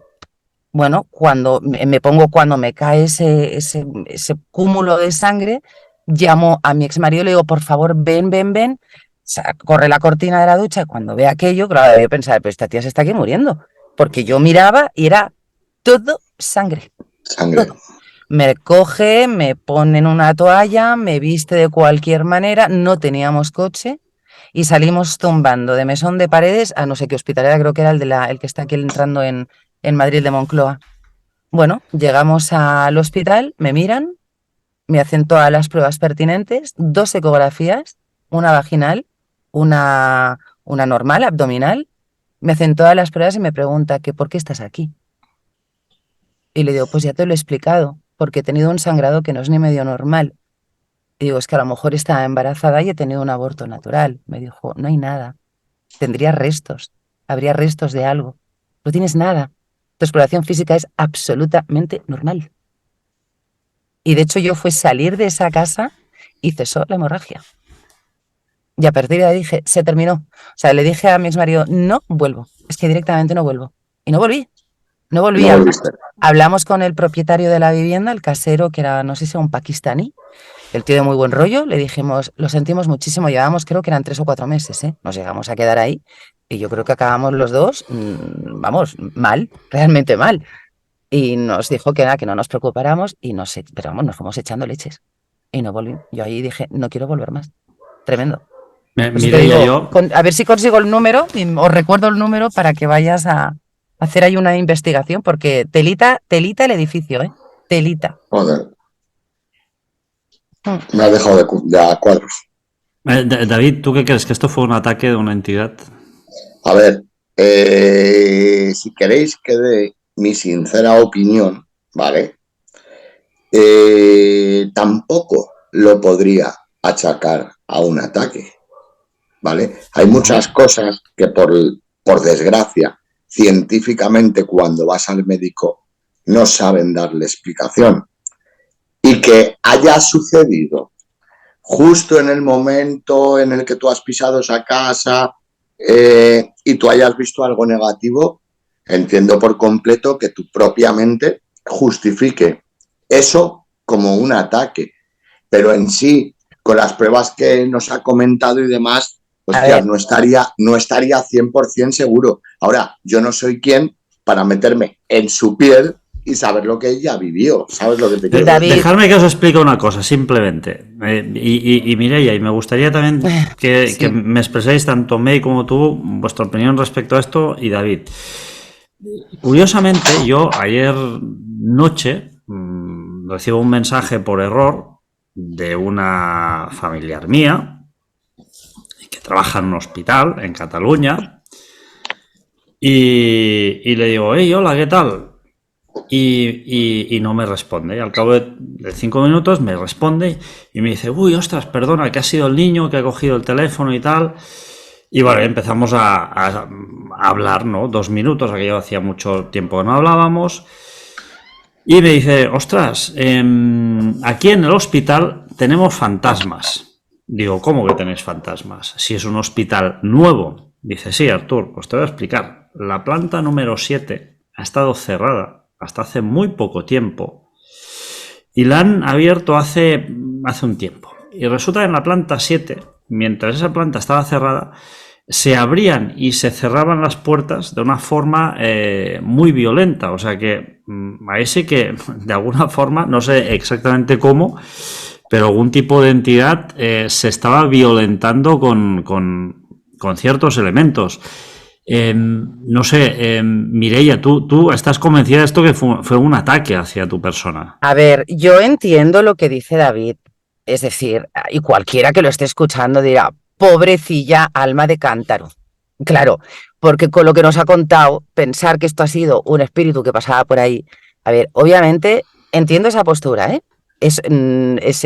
Bueno, cuando me cae ese cúmulo de sangre, llamo a mi exmarido y le digo, por favor, ven. O sea, corre la cortina de la ducha. Cuando ve aquello, claro, yo pensaba, pero esta tía se está aquí muriendo. Porque yo miraba y era todo sangre. sangre. Todo. Me coge, me pone en una toalla, me viste de cualquier manera, no teníamos coche y salimos tumbando de Mesón de Paredes a no sé qué hospital era, creo que era el que está aquí entrando en Madrid de Moncloa. Bueno, llegamos al hospital, me miran, me hacen todas las pruebas pertinentes, 2 ecografías, una vaginal, una normal, abdominal, me hacen todas las pruebas y me pregunta que ¿por qué estás aquí? Y le digo, pues ya te lo he explicado, porque he tenido un sangrado que no es ni medio normal. Y digo, es que a lo mejor estaba embarazada y he tenido un aborto natural. Me dijo, no hay nada, tendría restos, habría restos de algo, no tienes nada. Tu exploración física es absolutamente normal. Y de hecho yo fue salir de esa casa y cesó la hemorragia. Y a partir de ahí dije, se terminó. O sea, le dije a mi exmarido, no vuelvo. Es que directamente no vuelvo. Y no volví. No volví. No volviste. Hablamos con el propietario de la vivienda, el casero, que era, no sé si era un pakistaní, el tío de muy buen rollo. Le dijimos, lo sentimos muchísimo. Llevábamos, creo que eran 3 o 4 meses, ¿eh? Nos llegamos a quedar ahí. Y yo creo que acabamos los dos, vamos, mal, realmente mal. Y nos dijo que nada, que no nos preocupáramos y pero vamos, nos fuimos echando leches. Y no volví. Yo ahí dije, no quiero volver más. Tremendo. Pues te Mireia, digo, a ver si consigo el número, os recuerdo el número para que vayas a hacer ahí una investigación, porque telita el edificio, ¿eh? Telita. Joder. Me has dejado de a cuadros. David, ¿tú qué crees? ¿Que esto fue un ataque de una entidad? A ver, si queréis que dé mi sincera opinión, ¿vale? Tampoco lo podría achacar a un ataque, ¿vale? Hay muchas cosas que por desgracia, científicamente cuando vas al médico no saben darle explicación. Y que haya sucedido justo en el momento en el que tú has pisado esa casa y tú hayas visto algo negativo, entiendo por completo que tu propia mente justifique eso como un ataque. Pero en sí, con las pruebas que nos ha comentado y demás, hostia, no estaría 100% seguro. Ahora, yo no soy quien para meterme en su piel y saber lo que ella vivió. ¿Sabes lo que te quiero decir? Dejadme que os explique una cosa, simplemente. Y Mireia, y me gustaría también que me expreséis, tanto May como tú, vuestra opinión respecto a esto, y David. Curiosamente, yo ayer noche recibo un mensaje por error de una familiar mía que trabaja en un hospital en Cataluña y le digo, hey, hola, ¿qué tal? Y no me responde. Y al cabo de 5 minutos me responde y me dice, uy, ostras, perdona, que ha sido el niño que ha cogido el teléfono y tal. Y bueno, empezamos a hablar, ¿no? 2 minutos, aquello hacía mucho tiempo que no hablábamos. Y me dice, ostras, aquí en el hospital tenemos fantasmas. Digo, ¿cómo que tenéis fantasmas? Si es un hospital nuevo. Dice, sí, Artur, pues te voy a explicar. La planta número 7 ha estado cerrada hasta hace muy poco tiempo y la han abierto hace un tiempo. Y resulta que en la planta 7, mientras esa planta estaba cerrada, se abrían y se cerraban las puertas de una forma muy violenta. O sea que ahí sí que, de alguna forma, no sé exactamente cómo, pero algún tipo de entidad se estaba violentando con ciertos elementos. No sé, Mireia, ¿tú estás convencida de esto que fue un ataque hacia tu persona? A ver, yo entiendo lo que dice David. Es decir, y cualquiera que lo esté escuchando dirá, pobrecilla alma de cántaro. Claro, porque con lo que nos ha contado, pensar que esto ha sido un espíritu que pasaba por ahí. A ver, obviamente entiendo esa postura, ¿eh? Es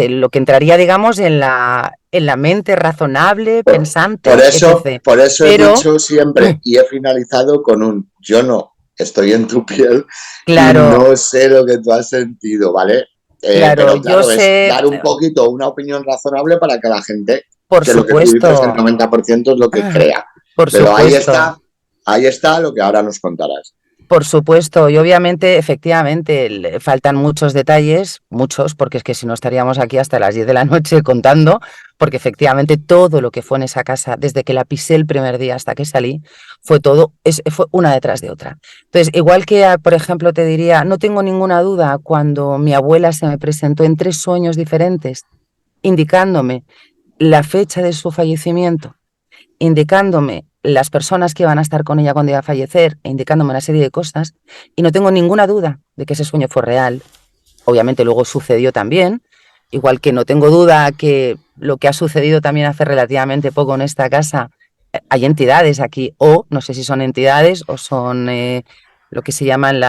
lo que entraría, digamos, en la mente razonable, pensante, etc. Por eso he Pero, dicho siempre y he finalizado con un yo no estoy en tu piel y claro, no sé lo que tú has sentido, ¿vale? claro, Pero yo claro, es sé, dar un poquito una opinión razonable para que la gente, por que lo que tú dices, el supuesto, 90% es lo que crea. por Pero supuesto. ahí está lo que ahora nos contarás. Por supuesto, y obviamente, efectivamente, faltan muchos detalles, muchos, porque es que si no estaríamos aquí hasta las 10 de la noche contando, porque efectivamente todo lo que fue en esa casa, desde que la pisé el primer día hasta que salí, fue todo, fue una detrás de otra. Entonces, igual que, por ejemplo, te diría, no tengo ninguna duda cuando mi abuela se me presentó en 3 sueños diferentes, indicándome la fecha de su fallecimiento, indicándome las personas que iban a estar con ella cuando iba a fallecer, e indicándome una serie de cosas, y no tengo ninguna duda de que ese sueño fue real. Obviamente luego sucedió también, igual que no tengo duda que lo que ha sucedido también hace relativamente poco en esta casa, hay entidades aquí, o no sé si son entidades o son lo que se llaman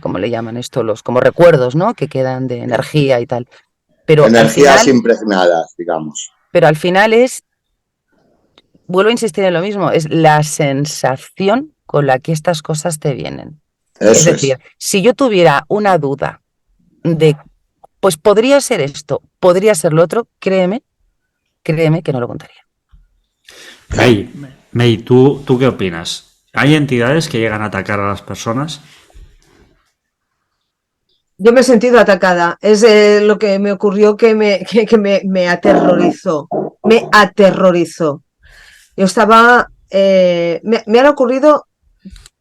¿cómo le llaman esto? Los como recuerdos, ¿no? Que quedan de energía y tal. Energías impregnadas, digamos. Pero al final vuelvo a insistir en lo mismo, es la sensación con la que estas cosas te vienen. Es Eso decir, es. si yo tuviera una duda de, pues podría ser esto, podría ser lo otro, créeme que no lo contaría. May, ¿tú qué opinas? ¿Hay entidades que llegan a atacar a las personas? Yo me he sentido atacada. Es lo que me ocurrió que me aterrorizó. Me aterrorizó. Yo estaba. Me han ocurrido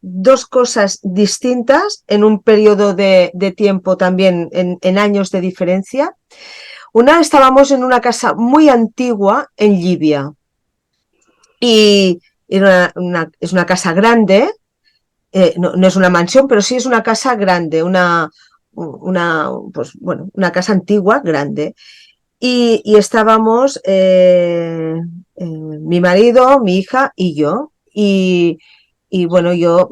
dos cosas distintas en un periodo de tiempo también, en años de diferencia. Una, estábamos en una casa muy antigua en Libia. Y es una casa grande. No es una mansión, pero sí es una casa grande, pues, bueno, una casa antigua, grande. Y estábamos mi marido, mi hija y yo. Y bueno, yo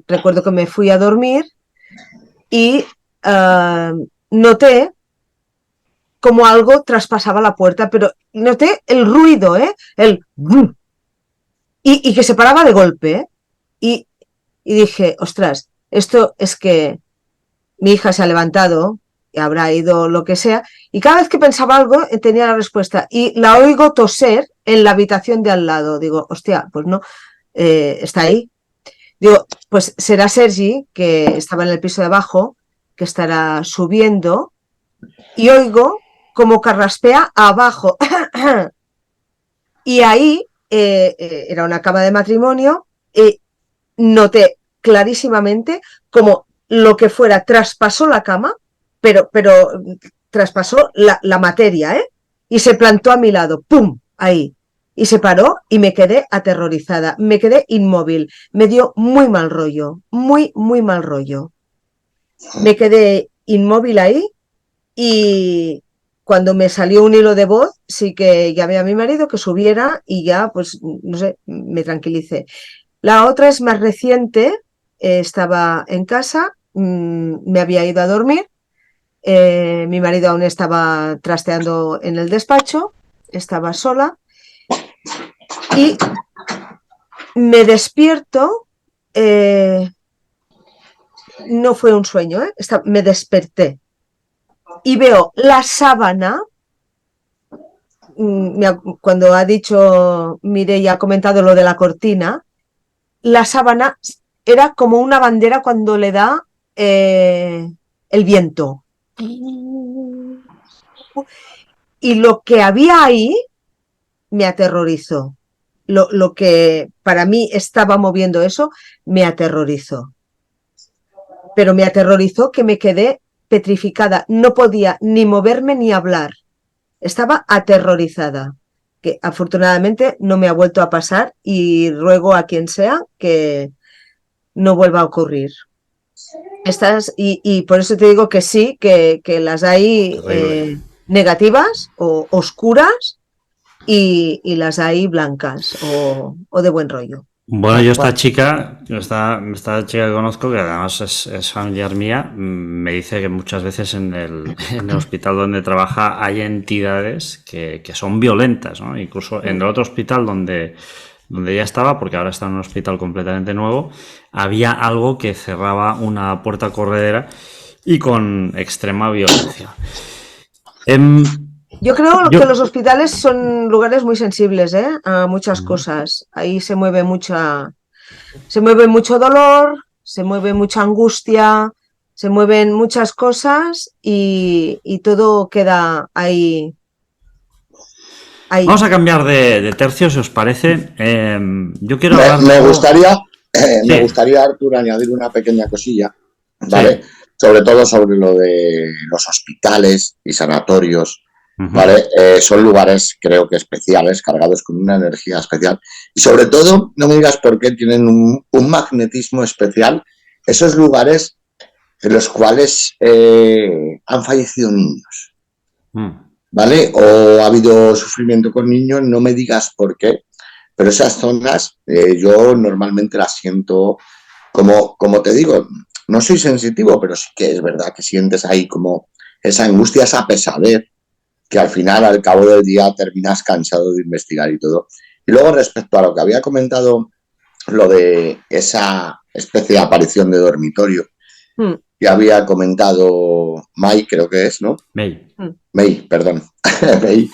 recuerdo que me fui a dormir y noté como algo traspasaba la puerta, pero noté el ruido, el y que se paraba de golpe, y dije, ostras, esto es que mi hija se ha levantado y habrá ido lo que sea, y cada vez que pensaba algo tenía la respuesta, y la oigo toser en la habitación de al lado. Digo, hostia, pues no, está ahí. Digo, pues será Sergi, que estaba en el piso de abajo, que estará subiendo, y oigo como carraspea abajo. Y ahí era una cama de matrimonio, noté clarísimamente como lo que fuera traspasó la cama, pero traspasó la materia, y se plantó a mi lado, ¡pum! Ahí. Y se paró y me quedé aterrorizada, me quedé inmóvil, me dio muy mal rollo, muy, muy mal rollo. Me quedé inmóvil ahí y cuando me salió un hilo de voz, sí que llamé a mi marido que subiera y ya, pues, no sé, me tranquilicé. La otra es más reciente, estaba en casa, me había ido a dormir, mi marido aún estaba trasteando en el despacho, estaba sola y me despierto, no fue un sueño, me desperté y veo la sábana, cuando ha dicho Mireia, ha comentado lo de la cortina, la sábana era como una bandera cuando le da el viento. Y lo que había ahí me aterrorizó. Lo que para mí estaba moviendo eso me aterrorizó. Pero me aterrorizó que me quedé petrificada. No podía ni moverme ni hablar. Estaba aterrorizada. Que afortunadamente no me ha vuelto a pasar y ruego a quien sea que no vuelva a ocurrir. Y por eso te digo que sí, que las hay negativas o oscuras y las hay blancas o de buen rollo. Bueno, yo esta chica que conozco, que además es familiar mía, me dice que muchas veces en el hospital donde trabaja hay entidades que son violentas, ¿no? Incluso en el otro hospital donde ella estaba, porque ahora está en un hospital completamente nuevo, había algo que cerraba una puerta corredera y con extrema violencia. Yo creo que los hospitales son lugares muy sensibles, a muchas cosas. Ahí se mueve mucho dolor, se mueve mucha angustia, se mueven muchas cosas y todo queda ahí. Vamos a cambiar de tercio, si os parece. Yo quiero hablar. Me gustaría, Artur, añadir una pequeña cosilla, ¿vale? Sí. Sobre todo sobre lo de los hospitales y sanatorios, ¿vale? Son lugares, creo que especiales, cargados con una energía especial. Y sobre todo, no me digas por qué tienen un magnetismo especial. Esos lugares en los cuales han fallecido niños, ¿vale? O ha habido sufrimiento con niños, no me digas por qué. Pero esas zonas yo normalmente las siento como te digo, no soy sensitivo, pero sí que es verdad que sientes ahí como esa angustia, esa pesadez, que al final, al cabo del día, terminas cansado de investigar y todo. Y luego, respecto a lo que había comentado, lo de esa especie de aparición de dormitorio, que había comentado May, creo que es, ¿no? May, perdón. May.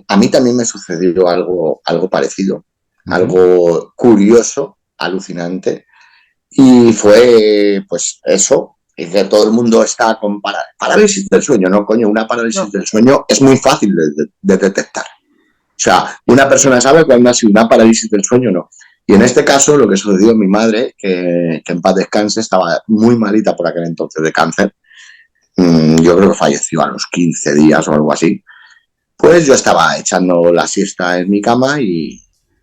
A mí también me sucedió algo parecido, algo curioso, alucinante, y fue, pues, eso, y que todo el mundo está con parálisis del sueño, ¿no? Coño, una parálisis del sueño es muy fácil de detectar. O sea, una persona sabe cuando ha sido una parálisis del sueño, no. Y en este caso, lo que sucedió a mi madre, que en paz descanse, estaba muy malita por aquel entonces de cáncer. Yo creo que falleció a los 15 días o algo así. Pues yo estaba echando la siesta en mi cama y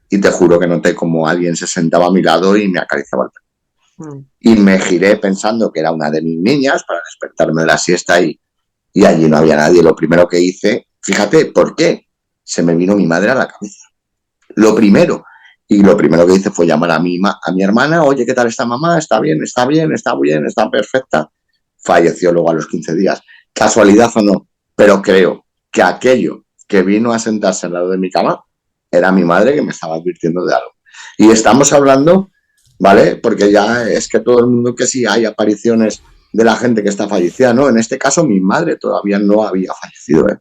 te juro que noté como alguien se sentaba a mi lado y me acariciaba el pelo. Y me giré pensando que era una de mis niñas para despertarme de la siesta y allí no había nadie. Lo primero que hice, fíjate, ¿por qué? Se me vino mi madre a la cabeza. Lo primero que hice fue llamar a mi hermana. Oye, ¿qué tal está mamá? ¿Está bien? ¿Está bien? ¿Está bien? ¿Está perfecta? Falleció luego a los 15 días. Casualidad o no, pero creo que aquello que vino a sentarse al lado de mi cama era mi madre que me estaba advirtiendo de algo. Y estamos hablando, ¿vale? Porque ya es que todo el mundo que sí hay apariciones de la gente que está fallecida, ¿no? En este caso mi madre todavía no había fallecido, ¿eh?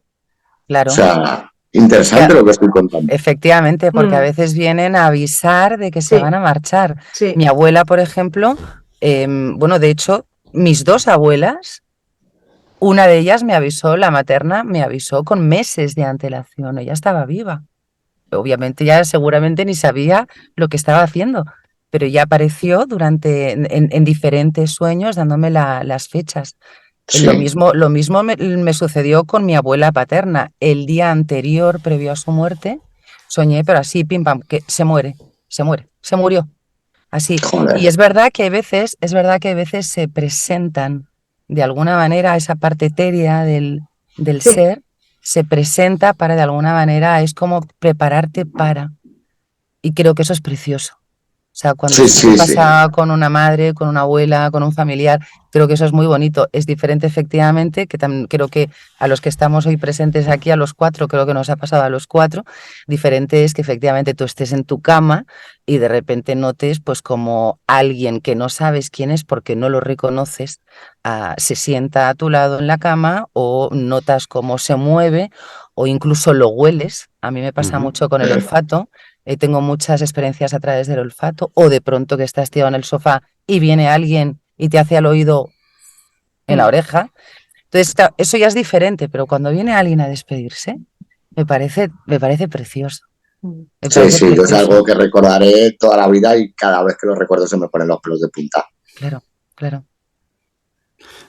Claro. O sea, interesante lo que estoy contando. Efectivamente, porque a veces vienen a avisar de que se van a marchar. Sí. Mi abuela, por ejemplo, bueno, de hecho, mis dos abuelas, una de ellas me avisó, la materna, me avisó con meses de antelación. Ella estaba viva. Obviamente ya seguramente ni sabía lo que estaba haciendo, pero ya apareció en diferentes sueños dándome las fechas. Sí. Lo mismo me sucedió con mi abuela paterna. El día anterior, previo a su muerte, soñé, pero así, pim pam, que se murió, así. Joder. Y es verdad que a veces se presentan de alguna manera esa parte etérea del Sí. ser, se presenta para de alguna manera, es como prepararte para. Y creo que eso es precioso. O sea, cuando Sí, esto te sí, pasa con una madre, con una abuela, con un familiar, creo que eso es muy bonito. Es diferente, efectivamente, que creo que a los que estamos hoy presentes aquí, a los 4, creo que nos ha pasado a los 4, diferente es que efectivamente tú estés en tu cama y de repente notes pues como alguien que no sabes quién es porque no lo reconoces, se sienta a tu lado en la cama o notas cómo se mueve o incluso lo hueles. A mí me pasa Ujú. mucho con el olfato. Tengo muchas experiencias a través del olfato, o de pronto que estás tirado en el sofá y viene alguien y te hace al oído en la oreja. Entonces, eso ya es diferente, pero cuando viene alguien a despedirse, me parece precioso. Me Sí, parece sí, yo es algo precioso. que recordaré toda la vida y cada vez que lo recuerdo se me ponen los pelos de punta. Claro, claro.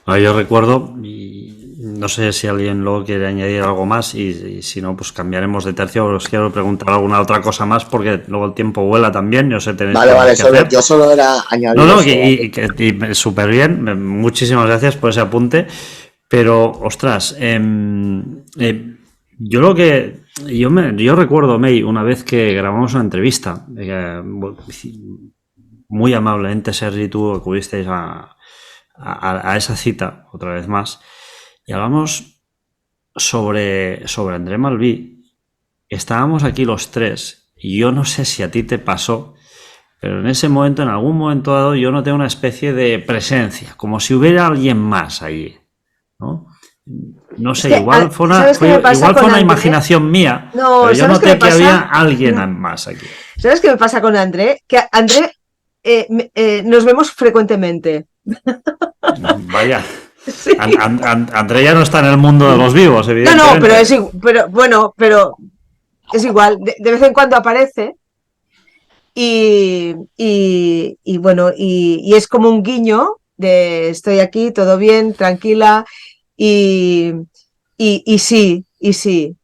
Yo recuerdo, y no sé si alguien luego quiere añadir algo más, y si no, pues cambiaremos de tercio. Os quiero preguntar alguna otra cosa más, porque luego el tiempo vuela también, yo sé, tenéis Vale, cosas que hacer. yo solo era añadir No, eso. y súper bien, muchísimas gracias por ese apunte, pero, ostras, yo lo que, yo recuerdo, May, una vez que grabamos una entrevista, muy amablemente Sergi y tú acudisteis a esa cita, otra vez más, y hablamos sobre André Malví. Estábamos aquí los tres, y yo no sé si a ti te pasó, pero en ese momento, en algún momento dado, yo noté una especie de presencia, como si hubiera alguien más allí, ¿no? No Es sé, que, igual fue ¿sabes qué me pasa igual con fue una André? imaginación mía, No, pero yo ¿sabes qué me noté que había pasa? alguien más aquí. ¿Sabes qué me pasa con André? Que André nos vemos frecuentemente. Vaya, Sí. André ya no está en el mundo de los vivos, No, evidentemente. pero es igual. De vez en cuando aparece y bueno, y es como un guiño de estoy aquí, todo bien, tranquila, y, y sí, sí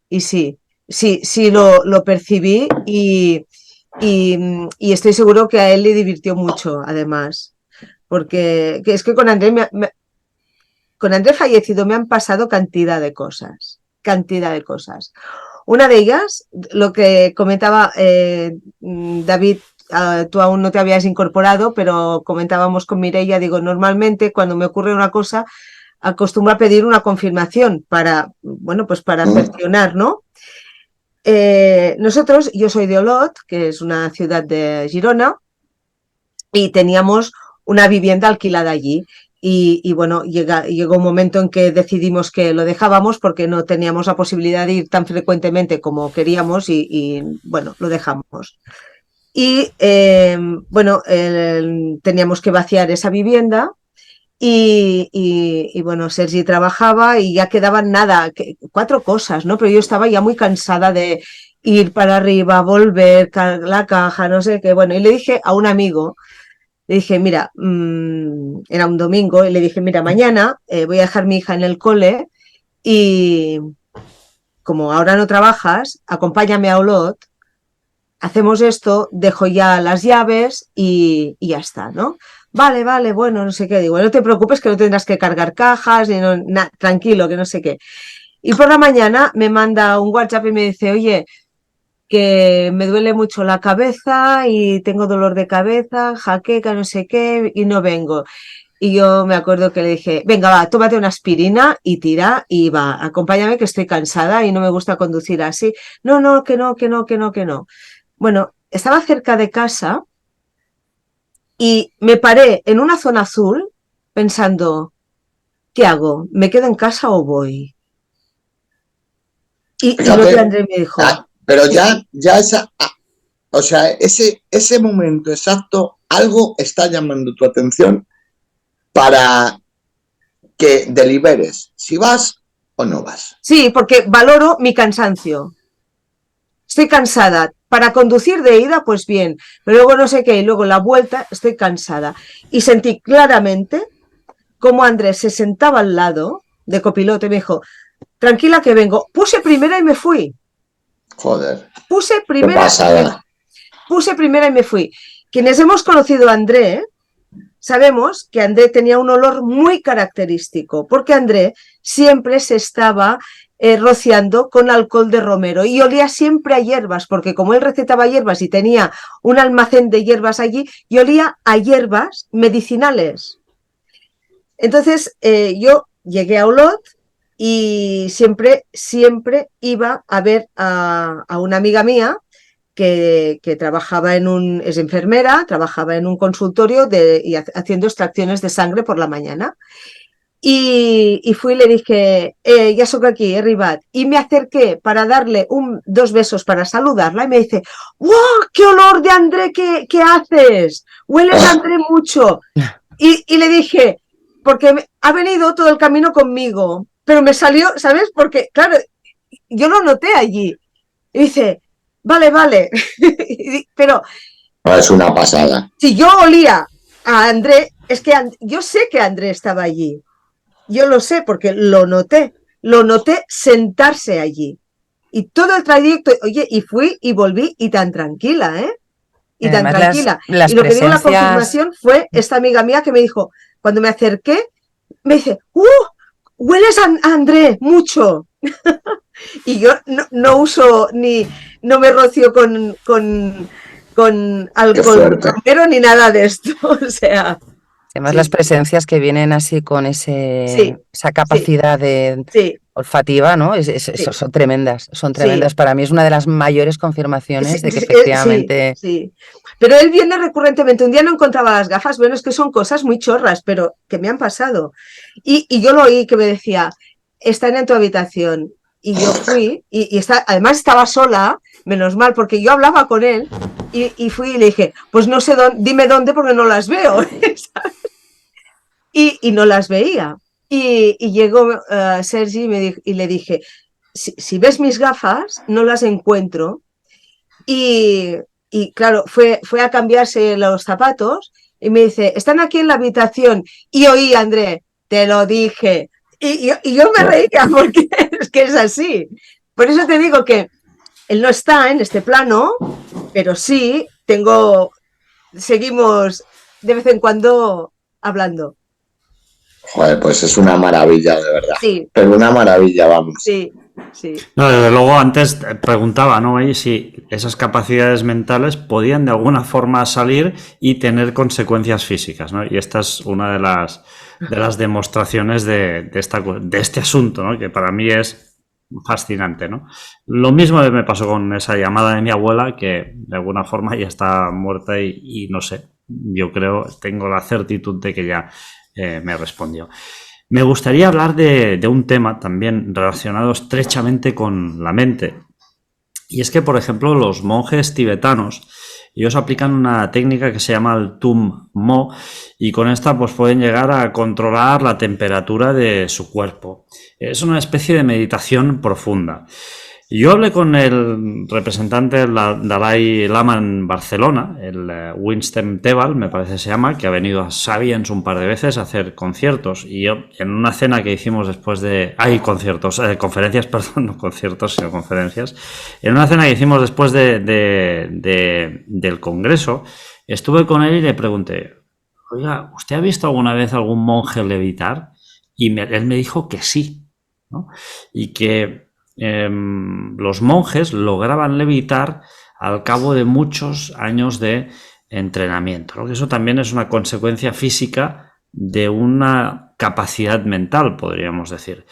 lo percibí y estoy seguro que a él le divirtió mucho, además, porque es que con André fallecido me han pasado cantidad de cosas. Una de ellas, lo que comentaba David, tú aún no te habías incorporado, pero comentábamos con Mireia, digo, normalmente cuando me ocurre una cosa, acostumbro a pedir una confirmación para, bueno, pues para cercionar, ¿no? Nosotros, yo soy de Olot, que es una ciudad de Girona, y teníamos una vivienda alquilada allí. Y bueno, llegó un momento en que decidimos que lo dejábamos porque no teníamos la posibilidad de ir tan frecuentemente como queríamos y bueno, lo dejamos. Y bueno, teníamos que vaciar esa vivienda y bueno, Sergi trabajaba y ya quedaban nada, 4 cosas, ¿no? Pero yo estaba ya muy cansada de ir para arriba, volver, la caja, no sé qué. Bueno, y le dije a un amigo, le dije, mira, era un domingo, y le dije, mira, mañana voy a dejar a mi hija en el cole y como ahora no trabajas, acompáñame a Olot, hacemos esto, dejo ya las llaves y ya está, ¿no? Vale, bueno, no sé qué, digo, no te preocupes que no tendrás que cargar cajas, tranquilo, que no sé qué. Y por la mañana me manda un WhatsApp y me dice, oye, que me duele mucho la cabeza y tengo dolor de cabeza, jaqueca, no sé qué, y no vengo. Y yo me acuerdo que le dije, venga, va, tómate una aspirina y tira y va, acompáñame que estoy cansada y no me gusta conducir así. No, que no. Bueno, estaba cerca de casa y me paré en una zona azul pensando, ¿qué hago? ¿Me quedo en casa o voy? Y lo de Fíjate, André me dijo, pero ya esa, o sea, ese momento exacto, algo está llamando tu atención para que deliberes si vas o no vas. sí, porque valoro mi cansancio. Estoy cansada. Para conducir de ida, pues bien, pero luego no sé qué, y luego la vuelta, estoy cansada. Y sentí claramente cómo Andrés se sentaba al lado de copiloto y me dijo, tranquila que vengo. Puse primera y me fui. Joder, Puse qué primera, pasada. puse primera y me fui. Quienes hemos conocido a André, sabemos que André tenía un olor muy característico, porque André siempre se estaba rociando con alcohol de romero y olía siempre a hierbas, porque como él recetaba hierbas y tenía un almacén de hierbas allí, y olía a hierbas medicinales. Entonces yo llegué a Olot y siempre iba a ver a una amiga mía que trabajaba es enfermera, trabajaba en un consultorio haciendo extracciones de sangre por la mañana. Y fui y le dije, ya soy aquí, he arribat. Y me acerqué para darle dos besos para saludarla y me dice, ¡wow! ¡Qué olor de André que haces! Hueles a André mucho. Y le dije, porque ha venido todo el camino conmigo, pero me salió, ¿sabes? Porque, claro, yo lo noté allí. Y dice, vale, vale. Pero Es una pasada. si yo olía a André, es que yo sé que André estaba allí. Yo lo sé porque lo noté sentarse allí. Y todo el trayecto, oye, y fui y volví y tan tranquila, ¿eh? Y tan Además, tranquila. las Y lo que dio la presencias, confirmación fue esta amiga mía que me dijo, cuando me acerqué, me dice, hueles a André mucho. Y yo no uso no me rocio con Qué alcohol fuerte. romero ni nada de esto. O sea, además sí, las presencias que vienen así con sí, esa sí, capacidad de sí, olfativa, ¿no? sí, Son tremendas, son sí. tremendas. Para mí es una de las mayores confirmaciones Sí, de que sí, efectivamente sí. Pero él viene recurrentemente. Un día no encontraba las gafas. Bueno, es que son cosas muy chorras, pero que me han pasado. Y yo lo oí que me decía, están en tu habitación. Y yo fui, además estaba sola, menos mal, porque yo hablaba con él, y fui y le dije, pues no sé dónde, dime dónde porque no las veo. Y no las veía. Y llegó Sergi y le dije, si ves mis gafas, no las encuentro. Y, y claro, fue a cambiarse los zapatos y me dice, están aquí en la habitación. Y oí, André, te lo dije. Y yo me reía porque es que es así. Por eso te digo que él no está en este plano, pero sí seguimos de vez en cuando hablando. Joder, pues es una maravilla, de verdad. Sí, Pero una maravilla, vamos. sí, sí. No, desde luego antes preguntaba, ¿no? Y si esas capacidades mentales podían de alguna forma salir y tener consecuencias físicas, ¿no? Y esta es una de las demostraciones de este asunto, ¿no? Que para mí es fascinante, ¿no? Lo mismo me pasó con esa llamada de mi abuela, que de alguna forma ya está muerta y no sé, yo creo, tengo la certitud de que ya me respondió. Me gustaría hablar de un tema también relacionado estrechamente con la mente. Y es que, por ejemplo, los monjes tibetanos, ellos aplican una técnica que se llama el Tum Mo, y con esta pues pueden llegar a controlar la temperatura de su cuerpo. Es una especie de meditación profunda. Yo hablé con el representante del Dalai Lama en Barcelona, el Winston Tebal, me parece que se llama, que ha venido a Sapiens un par de veces a hacer conciertos. Y yo, en una cena que hicimos después de... conferencias, perdón, no conciertos, sino conferencias. En una cena que hicimos después del congreso, estuve con él y le pregunté, oiga, ¿usted ha visto alguna vez algún monje levitar? Y él me dijo que sí, ¿no? Y que los monjes lograban levitar al cabo de muchos años de entrenamiento, ¿no? Que eso también es una consecuencia física de una capacidad mental, podríamos decir.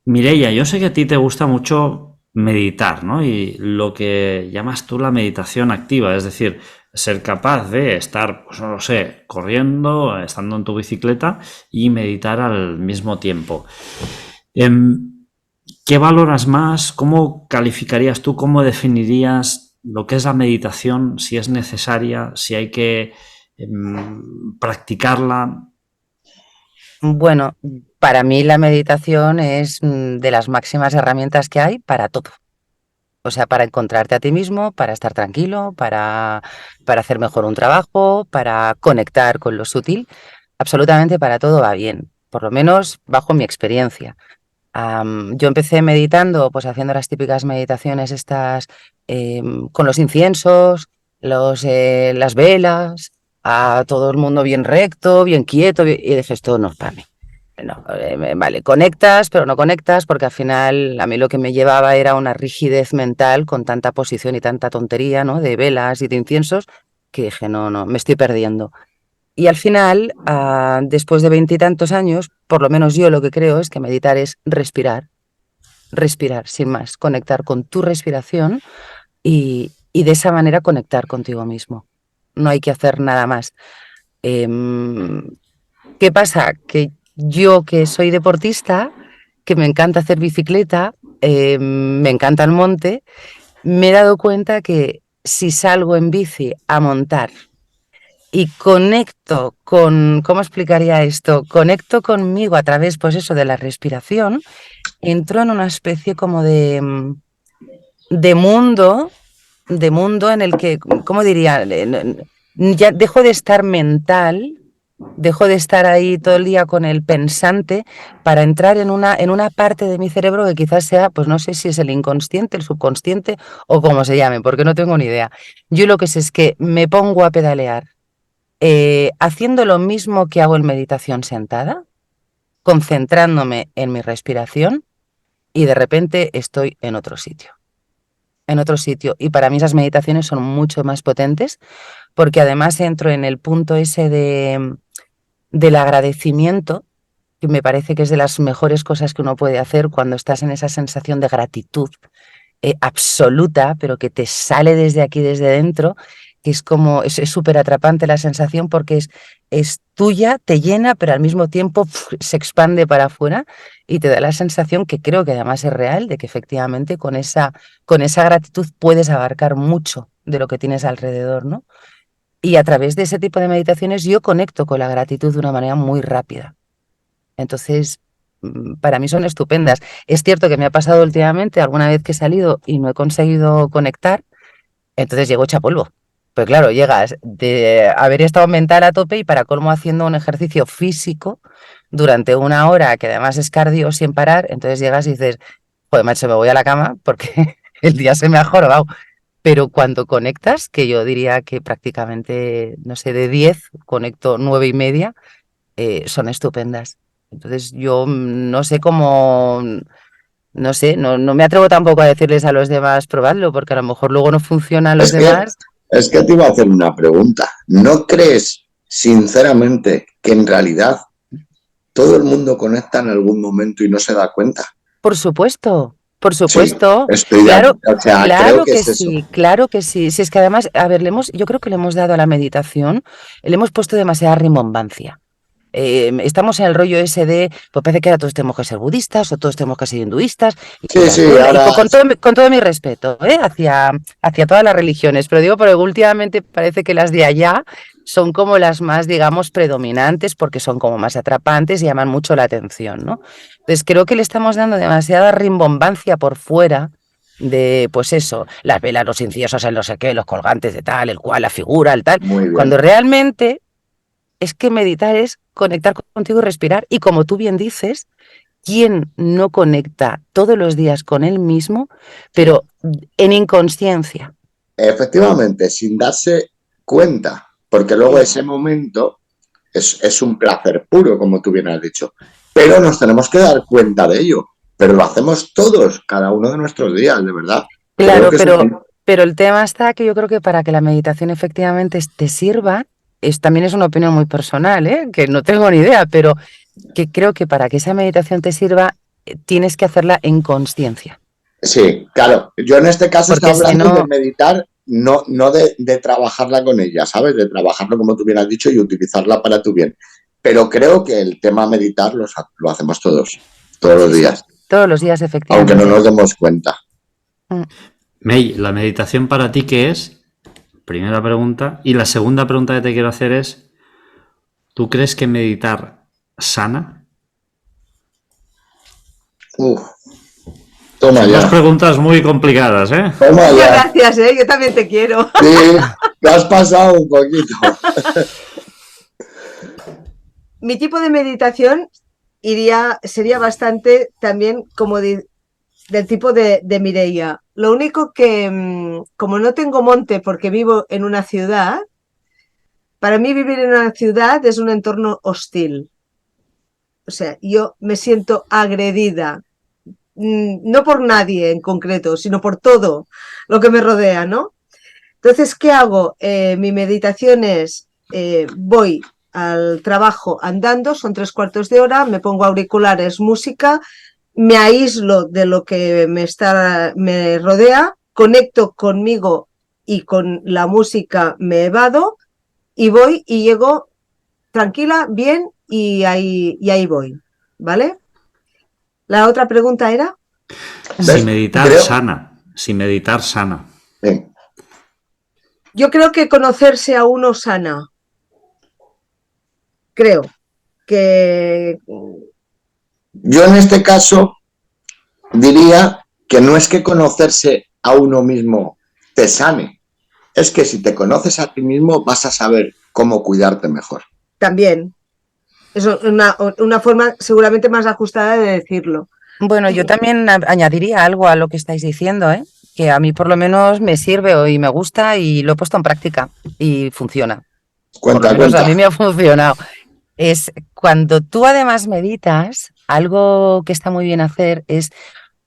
Mireia, yo sé que a ti te gusta mucho meditar, ¿no? Y lo que llamas tú la meditación activa, es decir, ser capaz de estar, pues no lo sé, corriendo, estando en tu bicicleta y meditar al mismo tiempo. ¿Qué valoras más? ¿Cómo calificarías tú? ¿Cómo definirías lo que es la meditación? Si es necesaria, si hay que practicarla. bueno, para mí la meditación es de las máximas herramientas que hay para todo. O sea, para encontrarte a ti mismo, para estar tranquilo, para hacer mejor un trabajo, para conectar con lo sutil. Absolutamente para todo va bien, por lo menos bajo mi experiencia. Yo empecé meditando, pues haciendo las típicas meditaciones estas con los inciensos, las velas, a todo el mundo bien recto, bien quieto, y dije, esto no es para mí. No, vale, conectas, pero no conectas, porque al final a mí lo que me llevaba era una rigidez mental con tanta posición y tanta tontería, ¿no? De velas y de inciensos, que dije, no, me estoy perdiendo. Y al final, después de 20 y tantos años, por lo menos yo lo que creo es que meditar es respirar, sin más, conectar con tu respiración y de esa manera conectar contigo mismo. No hay que hacer nada más. ¿Qué pasa? Que yo, que soy deportista, que me encanta hacer bicicleta, me encanta el monte, me he dado cuenta que si salgo en bici a montar y conecto con, ¿cómo explicaría esto? Conecto conmigo a través, pues eso, de la respiración, entro en una especie como de mundo, en el que, ¿cómo diría? Ya dejo de estar mental, dejo de estar ahí todo el día con el pensante para entrar en una parte de mi cerebro que quizás sea, pues no sé si es el inconsciente, el subconsciente o como se llame, porque no tengo ni idea. Yo lo que sé es que me pongo a pedalear haciendo lo mismo que hago en meditación sentada, concentrándome en mi respiración y de repente estoy en otro sitio. Y para mí esas meditaciones son mucho más potentes porque además entro en el punto ese del agradecimiento, que me parece que es de las mejores cosas que uno puede hacer cuando estás en esa sensación de gratitud absoluta, pero que te sale desde aquí, desde dentro, que es como, es súper atrapante la sensación porque es tuya, te llena, pero al mismo tiempo se expande para afuera y te da la sensación, que creo que además es real, de que efectivamente con esa gratitud puedes abarcar mucho de lo que tienes alrededor, ¿no? Y a través de ese tipo de meditaciones yo conecto con la gratitud de una manera muy rápida. Entonces, para mí son estupendas. Es cierto que me ha pasado últimamente alguna vez que he salido y no he conseguido conectar, entonces llego hecha polvo. Pues claro, llegas de haber estado mental a tope y para colmo haciendo un ejercicio físico durante 1 hora, que además es cardio sin parar, entonces llegas y dices, joder, macho, me voy a la cama porque el día se me ha jorobado. Pero cuando conectas, que yo diría que prácticamente, no sé, de 10, conecto 9:30, son estupendas. Entonces yo no sé cómo, no sé, no me atrevo tampoco a decirles a los demás probadlo, porque a lo mejor luego no funciona a los demás. Es que te iba a hacer una pregunta. ¿No crees, sinceramente, que en realidad todo el mundo conecta en algún momento y no se da cuenta? Por supuesto. Sí, estoy Claro, o sea, creo claro que que es eso. sí, claro que sí. Si es que además, a ver, yo creo que le hemos dado a la meditación, le hemos puesto demasiada rimbombancia. Estamos en el rollo ese de, pues parece que ahora todos tenemos que ser budistas o todos tenemos que ser hinduistas, y Sí, las sí, y ahora con todo mi respeto, hacia todas las religiones, pero digo porque últimamente parece que las de allá son como las más, digamos, predominantes porque son como más atrapantes y llaman mucho la atención, ¿no? Entonces creo que le estamos dando demasiada rimbombancia por fuera de, pues eso, las velas, los inciensos, el no sé qué, los colgantes de tal, el cual, la figura, el tal, muy cuando bien. realmente es que meditar es conectar contigo y respirar. Y como tú bien dices, ¿quién no conecta todos los días con él mismo, pero en inconsciencia? Efectivamente, sin darse cuenta, porque luego ese momento es un placer puro, como tú bien has dicho, pero nos tenemos que dar cuenta de ello, pero lo hacemos todos, cada uno de nuestros días, de verdad. Creo Claro, que es un... pero el tema está que yo creo que para que la meditación efectivamente te sirva, también es una opinión muy personal, que no tengo ni idea, pero que creo que para que esa meditación te sirva, tienes que hacerla en consciencia. Sí, claro. Yo en este caso Porque estaba si hablando de no, meditar, no de trabajarla con ella, ¿sabes? De trabajarlo como tú bien has dicho y utilizarla para tu bien. Pero creo que el tema meditar lo hacemos todos los sí, sí, días, todos los días aunque no efectivamente. nos demos cuenta. Mm. May, ¿la meditación para ti qué es? Primera pregunta. Y la segunda pregunta que te quiero hacer es, ¿tú crees que meditar sana? Uf, toma Son dos ya, preguntas muy complicadas, ¿eh? toma Muchas ya. gracias, ¿eh? Yo también te quiero. Sí, te has pasado un poquito. Mi tipo de meditación sería bastante también como del tipo de Mireia. Lo único que, como no tengo monte porque vivo en una ciudad, para mí vivir en una ciudad es un entorno hostil. O sea, yo me siento agredida, no por nadie en concreto, sino por todo lo que me rodea, ¿no? Entonces, ¿qué hago? Mi meditación es, voy al trabajo andando, son 3/4 de hora, me pongo auriculares, música, me aíslo de lo que me rodea, conecto conmigo y con la música me evado y voy y llego tranquila, bien y ahí voy, ¿vale? La otra pregunta era, Si meditar Creo- sana. Si meditar sana. Sí. yo creo que conocerse a uno sana, creo que Yo en este caso diría que no es que conocerse a uno mismo te sane, es que si te conoces a ti mismo vas a saber cómo cuidarte mejor. también es una forma seguramente más ajustada de decirlo. Bueno, yo también añadiría algo a lo que estáis diciendo, ¿eh? Que a mí por lo menos me sirve y me gusta y lo he puesto en práctica y funciona. Por lo Cuenta, menos a cuenta. mí me ha funcionado. Es cuando tú además meditas, algo que está muy bien hacer es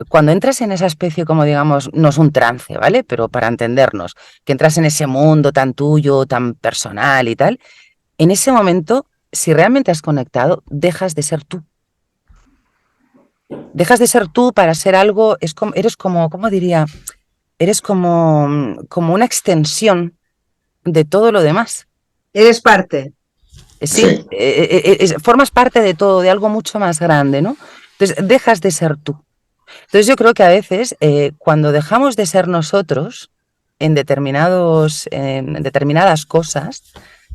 cuando entras en esa especie, como digamos, no es un trance, ¿vale? Pero para entendernos, que entras en ese mundo tan tuyo, tan personal y tal, en ese momento, si realmente has conectado, dejas de ser tú. Dejas de ser tú para ser algo, eres como, ¿cómo diría? Eres como una extensión de todo lo demás. Eres parte. Sí, Sí. formas parte de todo, de algo mucho más grande, ¿no? Entonces, dejas de ser tú. Entonces, yo creo que a veces, cuando dejamos de ser nosotros en determinadas cosas,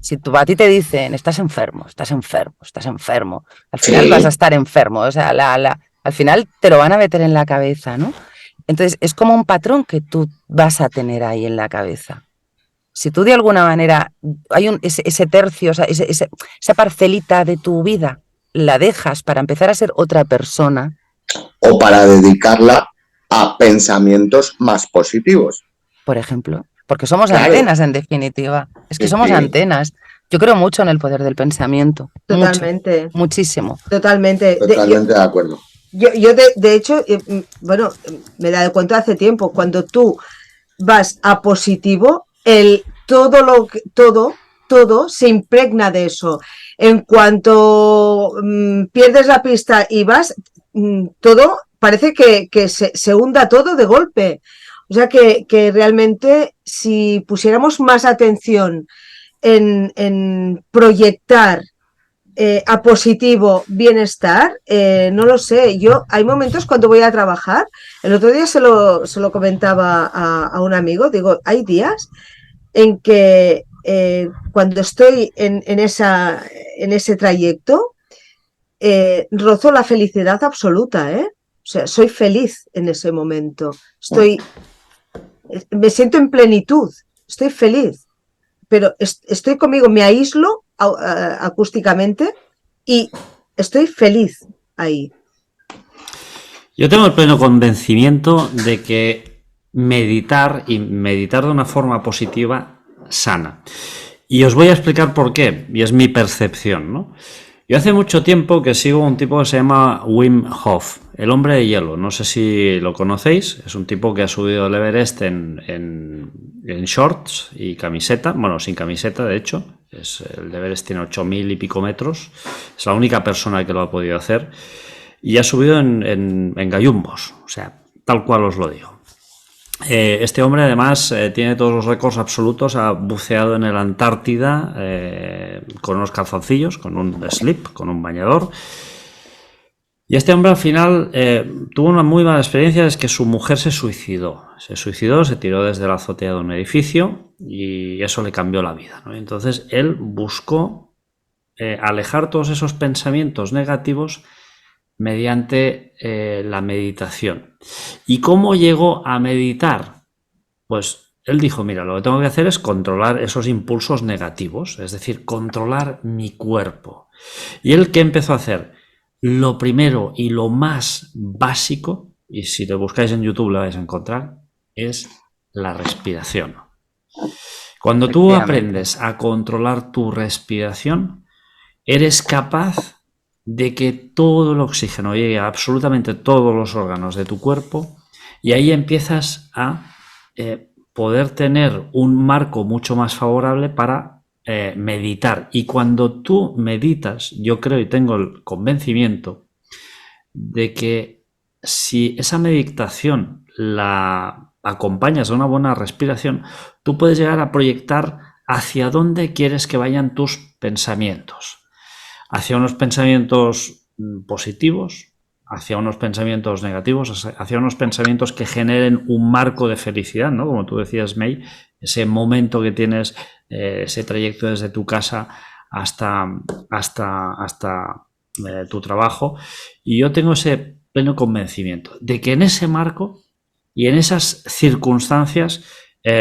si a ti te dicen, estás enfermo, estás enfermo, estás enfermo, al final vas a Sí. estar enfermo, o sea, al final te lo van a meter en la cabeza, ¿no? Entonces, es como un patrón que tú vas a tener ahí en la cabeza. Si tú de alguna manera hay ese tercio, o sea, esa parcelita de tu vida, la dejas para empezar a ser otra persona, O para dedicarla a pensamientos más positivos. por ejemplo, porque somos Claro. antenas en definitiva, es que Sí, somos sí. antenas. Yo creo mucho en el poder del pensamiento, mucho, Totalmente, muchísimo. totalmente. Totalmente de acuerdo. Yo de hecho, bueno, me he dado cuenta hace tiempo, cuando tú vas a positivo, todo se impregna de eso. En cuanto pierdes la pista y vas, todo parece que se hunda todo de golpe. O sea que realmente si pusiéramos más atención en proyectar a positivo bienestar, no lo sé. Yo hay momentos cuando voy a trabajar, el otro día se lo comentaba a un amigo, digo, hay días en que cuando estoy en ese trayecto, rozo la felicidad absoluta, ¿eh? O sea, soy feliz en ese momento. Me siento en plenitud, estoy feliz, pero estoy conmigo, me aíslo acústicamente y estoy feliz ahí. Yo tengo el pleno convencimiento de que meditar y meditar de una forma positiva sana. Y os voy a explicar por qué, y es mi percepción, ¿no? Yo hace mucho tiempo que sigo un tipo que se llama Wim Hof, el hombre de hielo. No sé si lo conocéis. Es un tipo que ha subido el Everest en shorts y camiseta. Bueno, sin camiseta, de hecho. El Everest tiene 8.000 y pico metros. Es la única persona que lo ha podido hacer. Y ha subido en gallumbos. O sea, tal cual os lo digo. Este hombre además tiene todos los récords absolutos, ha buceado en el Antártida con unos calzoncillos, con un slip, con un bañador. Y este hombre al final tuvo una muy mala experiencia, es que su mujer se suicidó. Se tiró desde la azotea de un edificio y eso le cambió la vida, ¿no? Entonces él buscó alejar todos esos pensamientos negativos mediante la meditación. ¿Y cómo llegó a meditar? Pues él dijo, mira, lo que tengo que hacer es controlar esos impulsos negativos, es decir, controlar mi cuerpo. ¿Y él qué empezó a hacer? lo primero y lo más básico, y si lo buscáis en YouTube lo vais a encontrar, es la respiración. Cuando tú aprendes a controlar tu respiración, eres capaz de que todo el oxígeno llegue a absolutamente todos los órganos de tu cuerpo y ahí empiezas a poder tener un marco mucho más favorable para meditar. Y cuando tú meditas, yo creo y tengo el convencimiento de que si esa meditación la acompañas de una buena respiración, tú puedes llegar a proyectar hacia dónde quieres que vayan tus pensamientos. Hacia unos pensamientos positivos, hacia unos pensamientos negativos, hacia unos pensamientos que generen un marco de felicidad, ¿no? Como tú decías, May, ese momento que tienes, ese trayecto desde tu casa hasta tu trabajo. Y yo tengo ese pleno convencimiento de que en ese marco y en esas circunstancias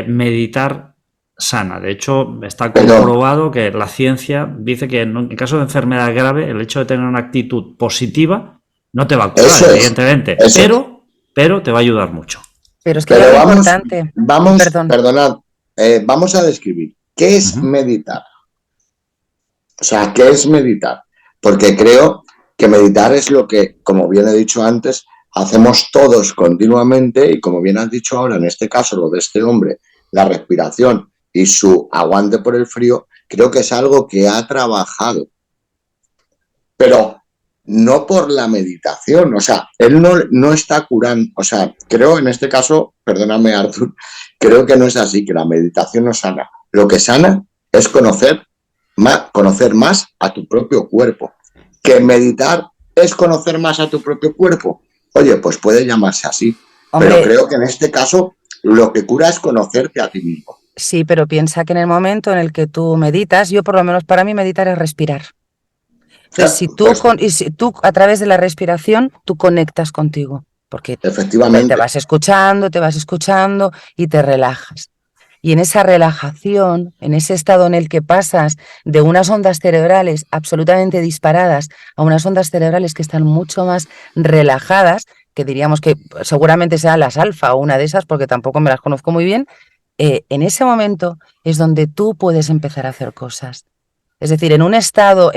meditar sana. De hecho, está comprobado que la ciencia dice que en caso de enfermedad grave, el hecho de tener una actitud positiva no te va a curar, evidentemente, pero te va a ayudar mucho. Pero es que es importante. Perdonad, vamos a describir qué es meditar. O sea, ¿qué es meditar? Porque creo que meditar es lo que, como bien he dicho antes, hacemos todos continuamente y como bien has dicho ahora, en este caso, lo de este hombre, la respiración y su aguante por el frío, creo que es algo que ha trabajado. Pero no por la meditación, o sea, él no está curando, o sea, creo en este caso, perdóname Artur, creo que no es así, que la meditación no sana. Lo que sana es conocer más a tu propio cuerpo. Que meditar es conocer más a tu propio cuerpo. Oye, pues puede llamarse así. Hombre, pero creo que en este caso lo que cura es conocerte a ti mismo. Sí, pero piensa que en el momento en el que tú meditas, yo por lo menos para mí meditar es respirar. Entonces, si tú a través de la respiración, tú conectas contigo. Porque efectivamente te vas escuchando y te relajas. Y en esa relajación, en ese estado en el que pasas de unas ondas cerebrales absolutamente disparadas a unas ondas cerebrales que están mucho más relajadas, que diríamos que seguramente sean las alfa o una de esas, porque tampoco me las conozco muy bien, en ese momento es donde tú puedes empezar a hacer cosas. Es decir, en un estado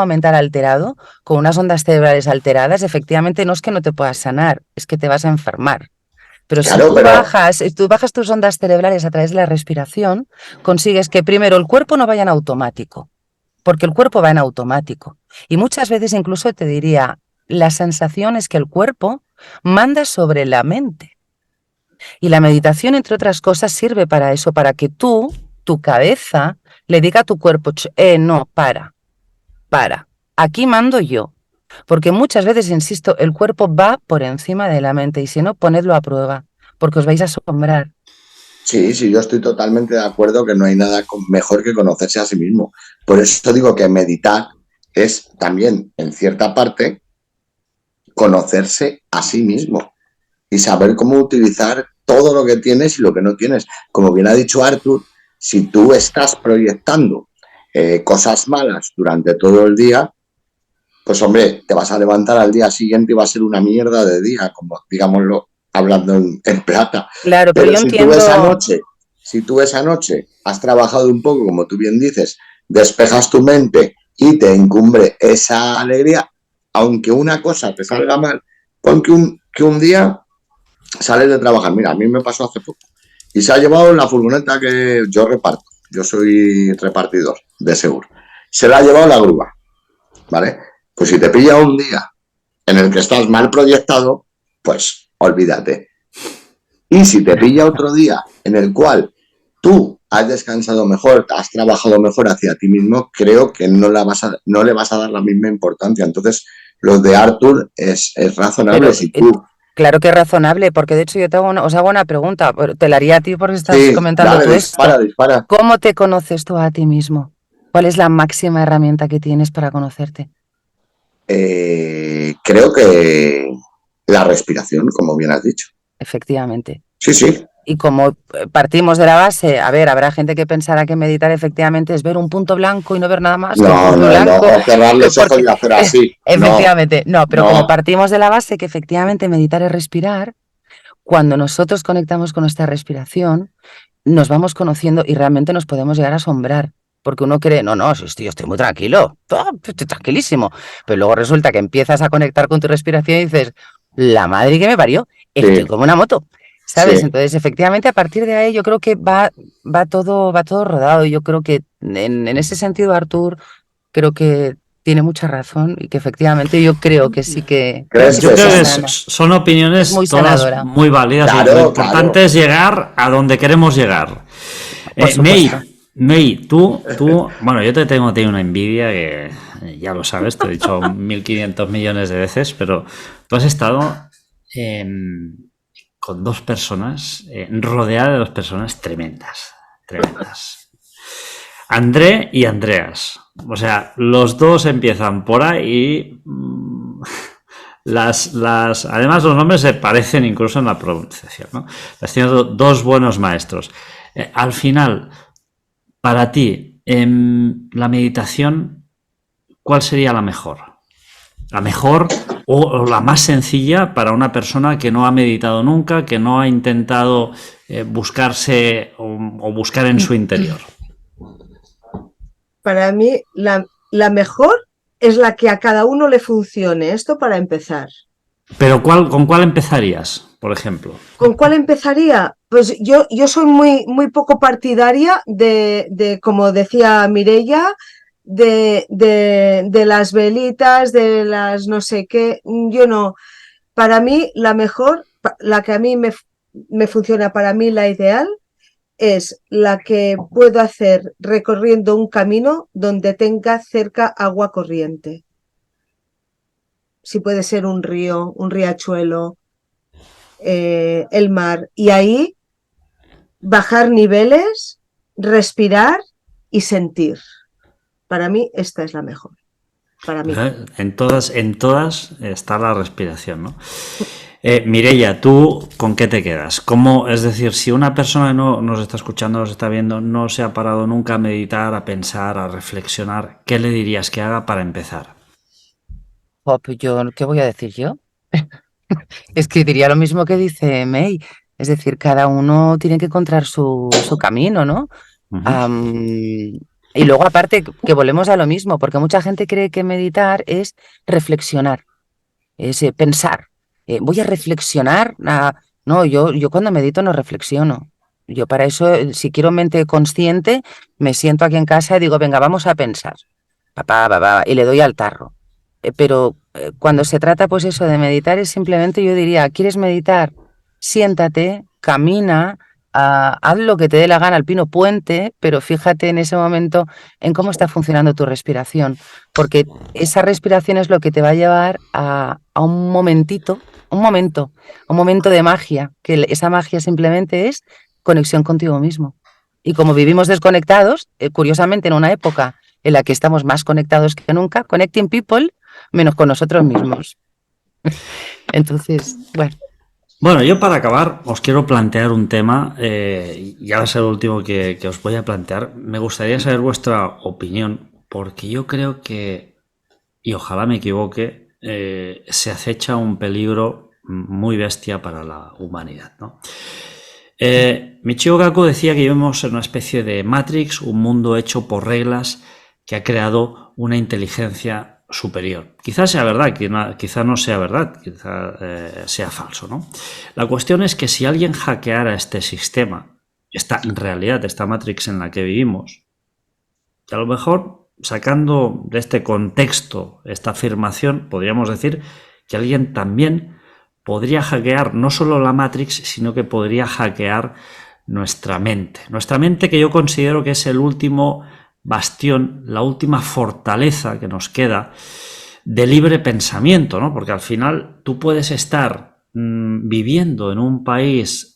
mental alterado, con unas ondas cerebrales alteradas, efectivamente no es que no te puedas sanar, es que te vas a enfermar. Pero claro, si tú bajas tus ondas cerebrales a través de la respiración, consigues que primero el cuerpo no vaya en automático, porque el cuerpo va en automático. Y muchas veces incluso te diría, la sensación es que el cuerpo manda sobre la mente. Y la meditación, entre otras cosas, sirve para eso, para que tu cabeza, le diga a tu cuerpo, no, para, aquí mando yo. Porque muchas veces, insisto, el cuerpo va por encima de la mente y si no, ponedlo a prueba, porque os vais a asombrar. Sí, yo estoy totalmente de acuerdo que no hay nada mejor que conocerse a sí mismo. Por eso digo que meditar es también, en cierta parte, conocerse a sí mismo y saber cómo utilizar todo lo que tienes y lo que no tienes. Como bien ha dicho Artur, si tú estás proyectando cosas malas durante todo el día, pues hombre, te vas a levantar al día siguiente y va a ser una mierda de día, como digámoslo, hablando en plata. Claro, pero yo entiendo... Si tú esa noche has trabajado un poco, como tú bien dices, despejas tu mente y te encumbre esa alegría, aunque una cosa te salga mal, pon que un día sales de trabajar. Mira, a mí me pasó hace poco. Y se ha llevado la furgoneta que yo reparto. Yo soy repartidor de seguro. Se la ha llevado la grúa, ¿vale? Pues si te pilla un día en el que estás mal proyectado, pues olvídate. Y si te pilla otro día en el cual tú has descansado mejor, has trabajado mejor hacia ti mismo, creo que no le vas a dar la misma importancia. Entonces, lo de Artur es razonable. Pero, si tú... Claro que es razonable, porque de hecho yo os hago una pregunta, te la haría a ti porque estás comentando dale, tú dispara. esto. ¿Cómo te conoces tú a ti mismo? ¿Cuál es la máxima herramienta que tienes para conocerte? Creo que la respiración, como bien has dicho. Efectivamente. Sí. Y como partimos de la base, a ver, habrá gente que pensará que meditar efectivamente es ver un punto blanco y no ver nada más que un No, punto no, no, blanco. o cerrar los ojos Porque, y hacer así. No, efectivamente, no, pero como no, partimos de la base que efectivamente meditar es respirar, cuando nosotros conectamos con nuestra respiración, nos vamos conociendo y realmente nos podemos llegar a asombrar. Porque uno cree, no, sí, yo estoy muy tranquilo, estoy tranquilísimo. Pero luego resulta que empiezas a conectar con tu respiración y dices, la madre que me parió, estoy sí, como una moto, ¿sabes? sí. Entonces, efectivamente, a partir de ahí yo creo que va todo rodado. Y yo creo que en ese sentido, Artur, creo que tiene mucha razón y que efectivamente yo creo que sí ¿Crees Yo que creo que que sí? sana, son es muy opiniones todas sanadora, muy válidas y lo Claro, importante claro, es llegar a donde queremos llegar. por supuesto. May, bueno, yo te tengo una envidia que ya lo sabes, te he dicho 1.500 millones de veces, pero tú has estado con dos personas, rodeada de dos personas tremendas, tremendas. André y Andreas. O sea, los dos empiezan por ahí y además los nombres se parecen incluso en la pronunciación, ¿no? Has tenido dos buenos maestros. Al final, para ti, la meditación, ¿cuál sería la mejor? La mejor o la más sencilla para una persona que no ha meditado nunca, que no ha intentado buscarse o buscar en su interior. Para mí, la mejor es la que a cada uno le funcione. Esto para empezar. Pero ¿con cuál empezarías, por ejemplo? ¿Con cuál empezaría? Pues yo soy muy poco partidaria de como decía Mireia, de las velitas, de las no sé qué. Yo no. Para mí, la mejor, la que a mí me funciona, para mí la ideal, es la que puedo hacer recorriendo un camino donde tenga cerca agua corriente. Si puede ser un río, un riachuelo, el mar. Y ahí bajar niveles, respirar y sentir. Para mí esta es la mejor. Para mí. En todas está la respiración, ¿no? Mireia, ¿tú con qué te quedas? Es decir, si una persona no nos está escuchando, nos está viendo, no se ha parado nunca a meditar, a pensar, a reflexionar, ¿qué le dirías que haga para empezar? Pues ¿qué voy a decir yo? Es que diría lo mismo que dice May. Es decir, cada uno tiene que encontrar su camino, ¿no? Uh-huh. Y luego, aparte, que volvemos a lo mismo, porque mucha gente cree que meditar es reflexionar, es pensar. Voy a reflexionar. No, yo cuando medito no reflexiono. Yo para eso, si quiero mente consciente, me siento aquí en casa y digo, venga, vamos a pensar. Papá, y le doy al tarro. Pero cuando se trata, pues eso, de meditar, es simplemente, yo diría, ¿quieres meditar? Siéntate, camina, haz lo que te dé la gana, al pino puente, pero fíjate en ese momento en cómo está funcionando tu respiración, porque esa respiración es lo que te va a llevar a un momentito, un momento de magia, que esa magia simplemente es conexión contigo mismo. Y como vivimos desconectados, curiosamente en una época en la que estamos más conectados que nunca, connecting people, menos con nosotros mismos. Entonces, bueno. Bueno, yo para acabar os quiero plantear un tema, y ahora es el último que os voy a plantear. Me gustaría saber vuestra opinión, porque yo creo que, y ojalá me equivoque, se acecha un peligro muy bestia para la humanidad, ¿no? Michio Kaku decía que vivimos en una especie de Matrix, un mundo hecho por reglas que ha creado una inteligencia superior. Quizás sea verdad, quizá no sea verdad, quizá sea falso, ¿no? La cuestión es que si alguien hackeara este sistema, esta realidad, esta Matrix en la que vivimos, a lo mejor sacando de este contexto esta afirmación, podríamos decir que alguien también podría hackear no solo la Matrix, sino que podría hackear nuestra mente. Nuestra mente, que yo considero que es el último bastión, la última fortaleza que nos queda de libre pensamiento, ¿no? Porque al final tú puedes estar viviendo en un país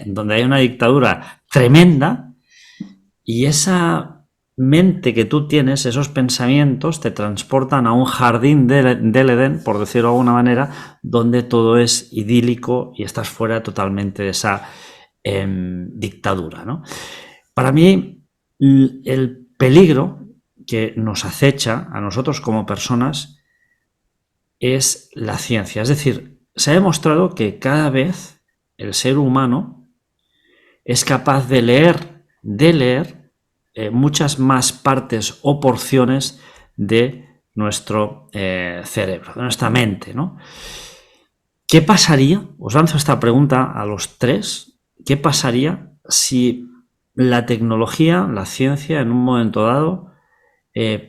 donde hay una dictadura tremenda y esa mente que tú tienes, esos pensamientos te transportan a un jardín del Edén, por decirlo de alguna manera, donde todo es idílico y estás fuera totalmente de esa dictadura, ¿no? Para mí, el peligro que nos acecha a nosotros como personas es la ciencia. Es decir, se ha demostrado que cada vez el ser humano es capaz de leer muchas más partes o porciones de nuestro cerebro, de nuestra mente, ¿no? ¿Qué pasaría? Os lanzo esta pregunta a los tres. ¿Qué pasaría si la tecnología, la ciencia, en un momento dado,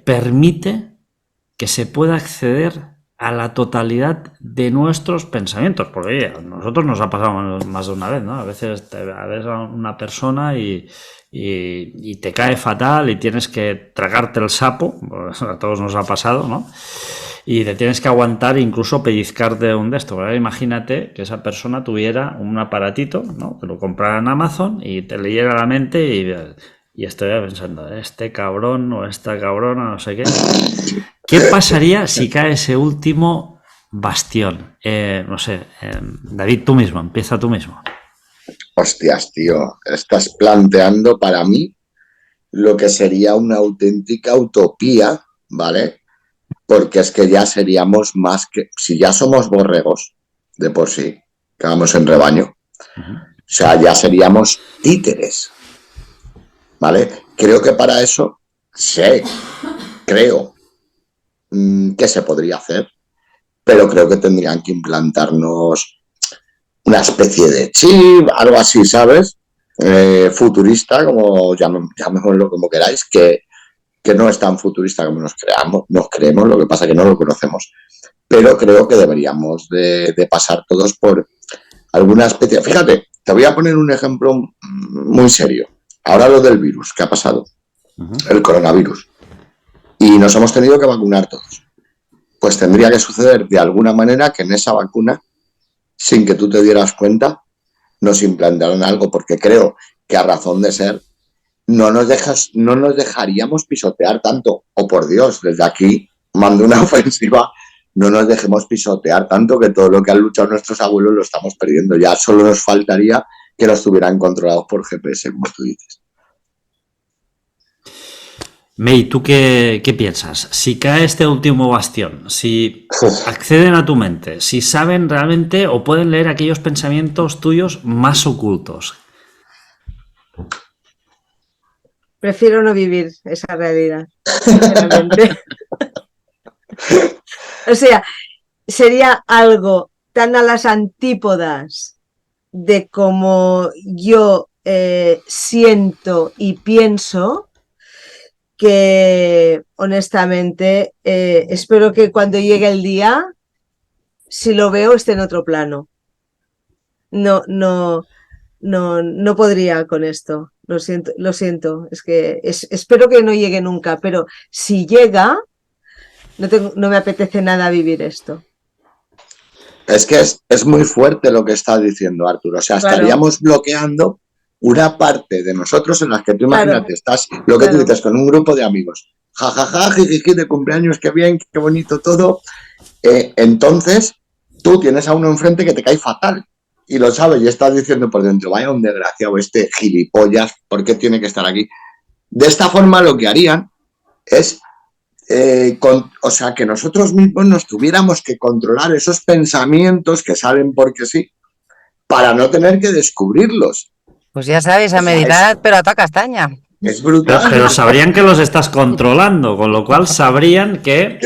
permite que se pueda acceder a la totalidad de nuestros pensamientos? Porque oye, a nosotros nos ha pasado más de una vez, ¿no? A veces ves a una persona y te cae fatal y tienes que tragarte el sapo, pues a todos nos ha pasado, ¿no? Y te tienes que aguantar, incluso pellizcarte un de estos. ¿Verdad? Imagínate que esa persona tuviera un aparatito, ¿no? Te lo comprara en Amazon y te leyera la mente y estoy pensando, este cabrón o esta cabrona, no sé qué. ¿Qué pasaría si cae ese último bastión? No sé, David, tú mismo, empieza tú mismo. Hostias, tío, estás planteando para mí lo que sería una auténtica utopía, ¿vale? Porque es que ya seríamos más que... Si ya somos borregos, de por sí, que vamos en rebaño, o sea, ya seríamos títeres, ¿vale? Creo que para eso, creo que se podría hacer, pero creo que tendrían que implantarnos una especie de chip, algo así, ¿sabes? Futurista, como llamémoslo como queráis, que no es tan futurista como nos creemos, lo que pasa que no lo conocemos. Pero creo que deberíamos de pasar todos por alguna especie... Fíjate, te voy a poner un ejemplo muy serio. Ahora lo del virus, ¿qué ha pasado? El coronavirus. Y nos hemos tenido que vacunar todos. Pues tendría que suceder de alguna manera que en esa vacuna, sin que tú te dieras cuenta, nos implantaron algo, porque creo que a razón de ser no nos dejaríamos pisotear tanto. O por Dios, desde aquí mando una ofensiva, no nos dejemos pisotear tanto, que todo lo que han luchado nuestros abuelos lo estamos perdiendo. Ya solo nos faltaría que nos tuvieran controlados por GPS, como tú dices. May, ¿tú qué piensas? Si cae este último bastión, si acceden a tu mente, si saben realmente o pueden leer aquellos pensamientos tuyos más ocultos. Prefiero no vivir esa realidad, sinceramente. O sea, sería algo tan a las antípodas de cómo yo siento y pienso, que honestamente espero que cuando llegue el día, si lo veo, esté en otro plano. No podría con esto. Lo siento. Es que espero que no llegue nunca, pero si llega, no me apetece nada vivir esto. Es que es muy fuerte lo que estás diciendo, Arturo. O sea, estaríamos bloqueando una parte de nosotros en las que tú imagínate, estás, lo que tú dices, con un grupo de amigos, jajaja, jijiji, de cumpleaños, qué bien, qué bonito todo. Entonces, tú tienes a uno enfrente que te cae fatal y lo sabes y estás diciendo por dentro, vaya un desgraciado, este gilipollas, ¿por qué tiene que estar aquí? De esta forma lo que harían es, o sea, que nosotros mismos nos tuviéramos que controlar esos pensamientos que salen porque sí, para no tener que descubrirlos. Pues ya sabes, a meditar, pero a toda castaña. Es brutal. Pero sabrían que los estás controlando, con lo cual sabrían que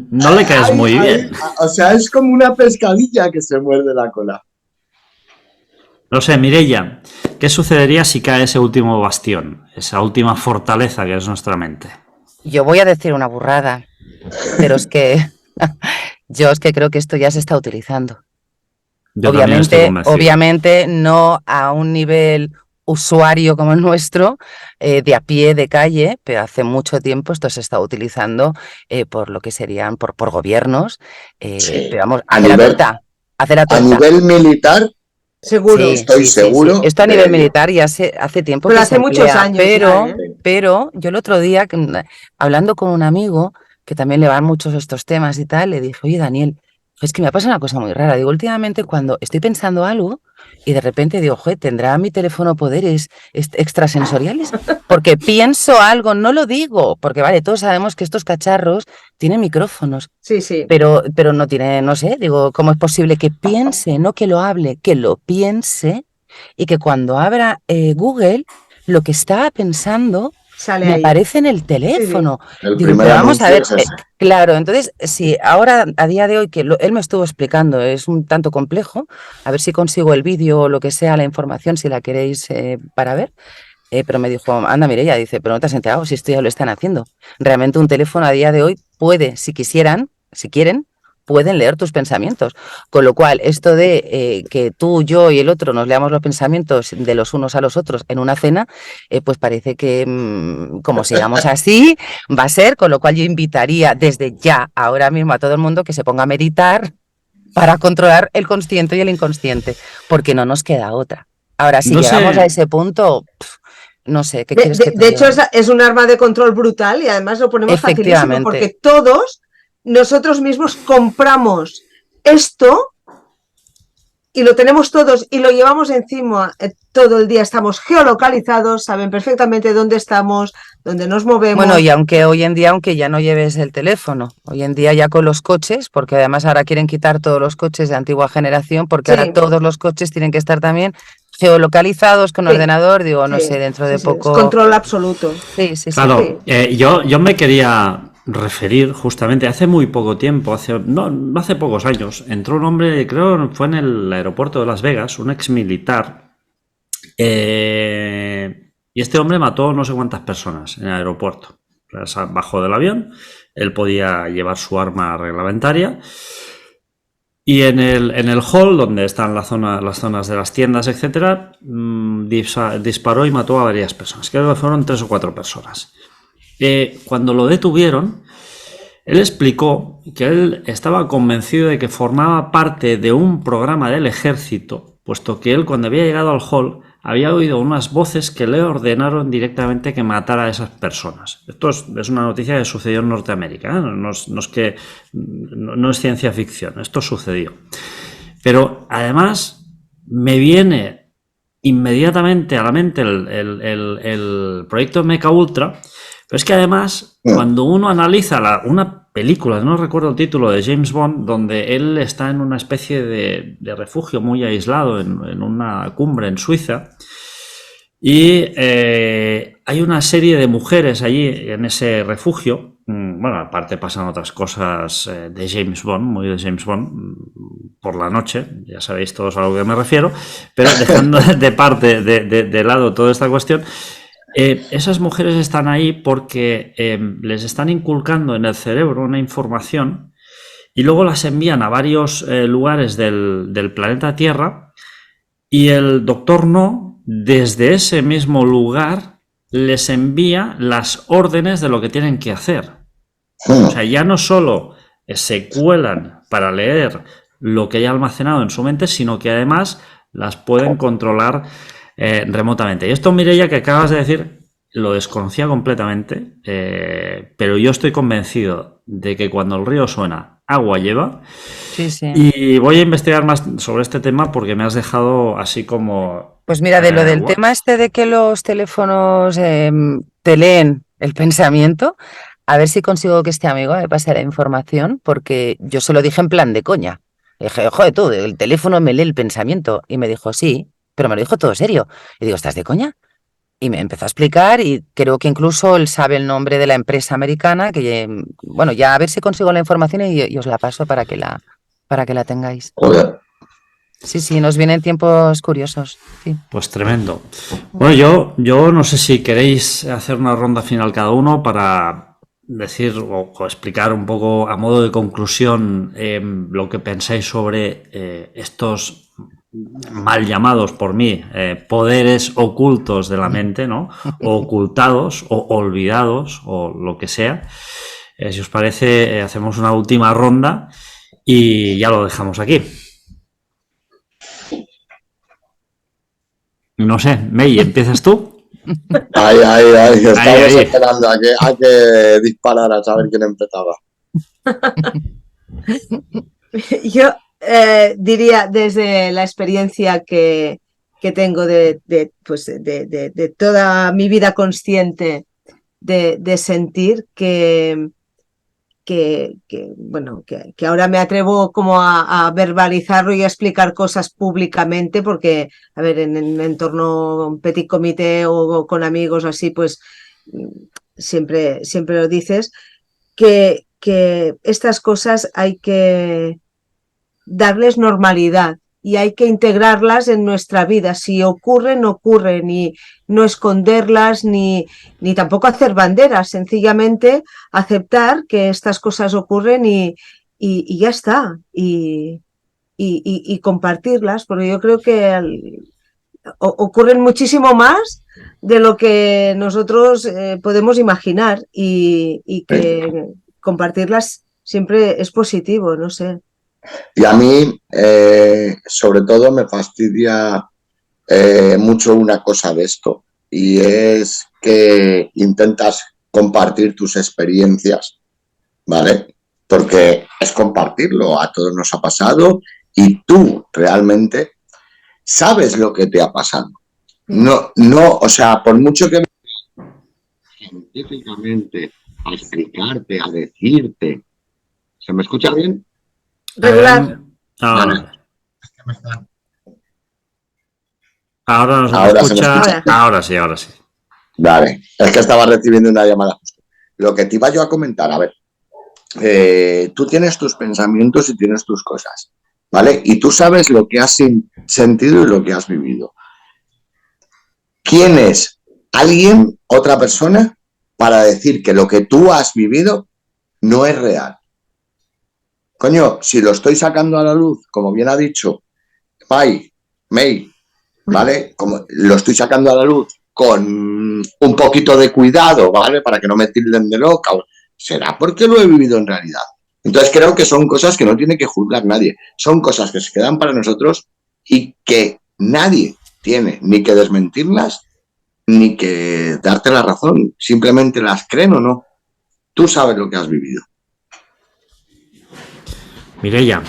no le caes muy bien. O sea, es como una pescadilla que se muerde la cola. No sé, Mireia, ¿qué sucedería si cae ese último bastión, esa última fortaleza que es nuestra mente? Yo voy a decir una burrada, pero es que yo es que creo que esto ya se está utilizando. Obviamente no a un nivel usuario como el nuestro, de a pie, de calle, pero hace mucho tiempo esto se está utilizando por lo que serían por gobiernos. Pero vamos, a nivel militar, seguro. Sí, estoy seguro. Sí. Esto a nivel militar ya hace tiempo. Pero hace muchos años. Pero yo el otro día, hablando con un amigo que también le van muchos estos temas y tal, le dije, oye, Daniel, Es que me ha pasado una cosa muy rara. Digo, últimamente cuando estoy pensando algo y de repente digo, joder, ¿tendrá mi teléfono poderes extrasensoriales? Porque pienso algo, no lo digo, porque vale, todos sabemos que estos cacharros tienen micrófonos, Sí, sí. pero no tiene, no sé, digo, ¿cómo es posible que piense, no que lo hable, que lo piense y que cuando abra Google, lo que estaba pensando Sale me ahí. aparece en el teléfono? El Digo, primer pero vamos a anuncio ver, es ese. claro, entonces, si ahora a día de hoy, que él me estuvo explicando, es un tanto complejo, a ver si consigo el vídeo o lo que sea, la información, si la queréis para ver. Pero me dijo, anda, Mireia, dice, pero no te has enterado si esto ya lo están haciendo. Realmente un teléfono a día de hoy puede, si quisieran, si quieren, pueden leer tus pensamientos. Con lo cual, esto de que tú, yo y el otro nos leamos los pensamientos de los unos a los otros en una cena, pues parece que como sigamos así, va a ser, con lo cual yo invitaría desde ya, ahora mismo, a todo el mundo que se ponga a meditar para controlar el consciente y el inconsciente, porque no nos queda otra. Ahora, si No llegamos a sé, ese punto, no sé, ¿qué De, quieres de- que te de hecho, diga? es un arma de control brutal y además lo ponemos facilísimo Efectivamente, porque todos nosotros mismos compramos esto y lo tenemos todos y lo llevamos encima todo el día. Estamos geolocalizados, saben perfectamente dónde estamos, dónde nos bueno, movemos. y aunque hoy en día, aunque ya no lleves el teléfono, hoy en día ya con los coches, porque además ahora quieren quitar todos los coches de antigua generación, porque ahora Sí, todos los coches tienen que estar también geolocalizados con sí, ordenador, digo, no sé, sí, dentro sí, de sí. Es poco, control absoluto. sí, sí, sí. claro, yo me quería referir justamente hace muy poco tiempo, no hace pocos años, entró un hombre, creo fue en el aeropuerto de Las Vegas, un ex militar, y este hombre mató no sé cuántas personas en el aeropuerto. O sea, bajó del avión, él podía llevar su arma reglamentaria. Y en el hall, donde están las zonas de las tiendas, etcétera, disparó y mató a varias personas. Creo que fueron 3 o 4 personas. Cuando lo detuvieron, él explicó que él estaba convencido de que formaba parte de un programa del ejército, puesto que él, cuando había llegado al hall, había oído unas voces que le ordenaron directamente que matara a esas personas. Esto es una noticia que sucedió en Norteamérica, ¿eh? No es ciencia ficción, esto sucedió. Pero además me viene inmediatamente a la mente el proyecto Mecha Ultra, pero es que además, cuando uno analiza una película, no recuerdo el título, de James Bond, donde él está en una especie de refugio muy aislado en una cumbre en Suiza, y hay una serie de mujeres allí en ese refugio. Bueno, aparte pasan otras cosas de James Bond, muy de James Bond, por la noche, ya sabéis todos a lo que me refiero, pero dejando de lado toda esta cuestión, esas mujeres están ahí porque les están inculcando en el cerebro una información y luego las envían a varios lugares del planeta Tierra, y el doctor No, desde ese mismo lugar, les envía las órdenes de lo que tienen que hacer. O sea, ya no solo se cuelan para leer lo que hay almacenado en su mente, sino que además las pueden controlar remotamente. Y esto, Mireia, que acabas de decir, lo desconocía completamente, pero yo estoy convencido de que cuando el río suena, agua lleva. Sí, sí. Y voy a investigar más sobre este tema porque me has dejado así como... Pues mira, de lo del what? tema este de que los teléfonos te leen el pensamiento, a ver si consigo que este amigo me pase la información, porque yo se lo dije en plan de coña. Le dije, joder, tú, el teléfono me lee el pensamiento. Y me dijo, sí, pero me lo dijo todo serio. Y digo, ¿estás de coña? Y me empezó a explicar y creo que incluso él sabe el nombre de la empresa americana, que, bueno, ya a ver si consigo la información y os la paso para que la tengáis. Joder. Sí, sí, nos vienen tiempos curiosos. Sí. Pues tremendo. Bueno, yo no sé si queréis hacer una ronda final cada uno para decir o explicar un poco a modo de conclusión lo que pensáis sobre estos mal llamados por mí poderes ocultos de la mente, ¿no? O ocultados o olvidados o lo que sea. Si os parece, hacemos una última ronda y ya lo dejamos aquí. No sé, May, ¿empiezas tú? Ahí, estamos Ahí. esperando a que disparara a saber quién empezaba. Yo diría desde la experiencia que tengo pues de toda mi vida consciente de sentir bueno, que ahora me atrevo como a verbalizarlo y a explicar cosas públicamente porque, a ver, en el entorno un petit comité o con amigos o así, pues siempre lo dices, que estas cosas hay que darles normalidad y hay que integrarlas en nuestra vida. Si ocurren, ocurren, y no esconderlas ni tampoco hacer banderas, sencillamente aceptar que estas cosas ocurren y ya está. Y compartirlas, porque yo creo que ocurren muchísimo más de lo que nosotros podemos imaginar y que compartirlas siempre es positivo, no sé. Y a mí, sobre todo, me fastidia mucho una cosa de esto, y es que intentas compartir tus experiencias, ¿vale? Porque es compartirlo, a todos nos ha pasado y tú realmente sabes lo que te ha pasado. No, o sea, por mucho que científicamente a explicarte, a decirte, ¿se me escucha bien? Regular. Ahora, Vale. ahora no se me Ahora se me escucha. escucha. Ahora sí. Vale, es que estaba recibiendo una llamada justo. Lo que te iba yo a comentar, a ver, tú tienes tus pensamientos y tienes tus cosas, ¿vale? Y tú sabes lo que has sentido y lo que has vivido. ¿Quién es alguien, otra persona, para decir que lo que tú has vivido no es real? Coño, si lo estoy sacando a la luz, como bien ha dicho May, ¿vale? Como lo estoy sacando a la luz con un poquito de cuidado, ¿vale? Para que no me tilden de loca. Será porque lo he vivido en realidad. Entonces creo que son cosas que no tiene que juzgar nadie. Son cosas que se quedan para nosotros y que nadie tiene ni que desmentirlas ni que darte la razón. Simplemente las creen o no. Tú sabes lo que has vivido. Mireia.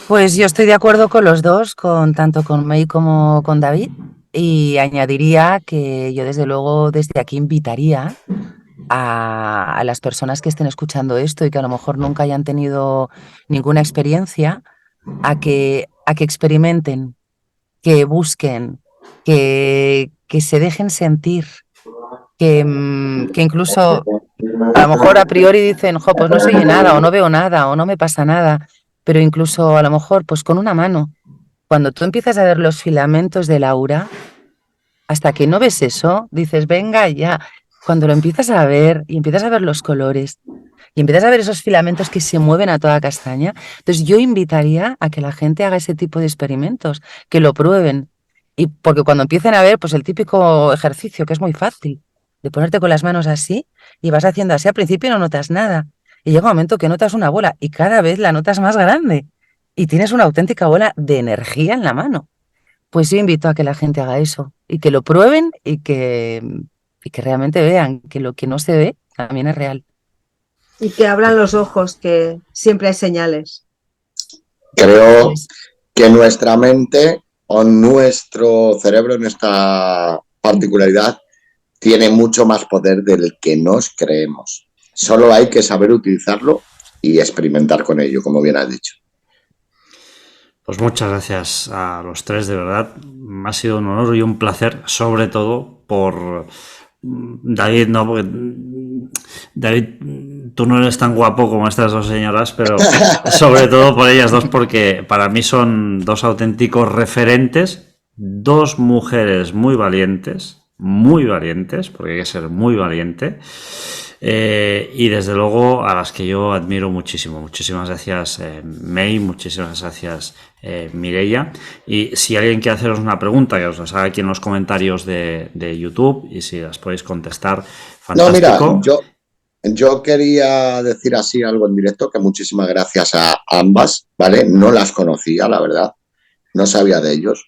Pues yo estoy de acuerdo con los dos, tanto con May como con David, y añadiría que yo desde luego desde aquí invitaría a las personas que estén escuchando esto y que a lo mejor nunca hayan tenido ninguna experiencia a que experimenten, que busquen, que se dejen sentir, que incluso a lo mejor a priori dicen, jo, pues no se oye nada, o no veo nada, o no me pasa nada, pero incluso a lo mejor pues con una mano, cuando tú empiezas a ver los filamentos del aura, hasta que no ves eso, dices, venga ya. Cuando lo empiezas a ver y empiezas a ver los colores y empiezas a ver esos filamentos que se mueven a toda castaña, entonces yo invitaría a que la gente haga ese tipo de experimentos, que lo prueben. Y porque cuando empiecen a ver, pues el típico ejercicio, que es muy fácil, de ponerte con las manos así y vas haciendo así, al principio no notas nada. Y llega un momento que notas una bola y cada vez la notas más grande y tienes una auténtica bola de energía en la mano. Pues yo invito a que la gente haga eso y que lo prueben y que realmente vean que lo que no se ve también es real. Y que abran los ojos, que siempre hay señales. Creo que nuestra mente o nuestro cerebro en esta particularidad tiene mucho más poder del que nos creemos. Solo hay que saber utilizarlo y experimentar con ello, como bien has dicho. Pues muchas gracias a los tres, de verdad. Me ha sido un honor y un placer, sobre todo por David, no, porque David, tú no eres tan guapo como estas dos señoras, pero sobre todo por ellas dos, porque para mí son dos auténticos referentes, dos mujeres muy valientes, porque hay que ser muy valiente. Y desde luego a las que yo admiro muchísimo. Muchísimas gracias, May, muchísimas gracias, Mireia. Y si alguien quiere haceros una pregunta, que os las haga aquí en los comentarios de YouTube, y si las podéis contestar, fantástico. No, mira, yo quería decir así algo en directo, que muchísimas gracias a ambas, ¿vale? No las conocía, la verdad, no sabía de ellos,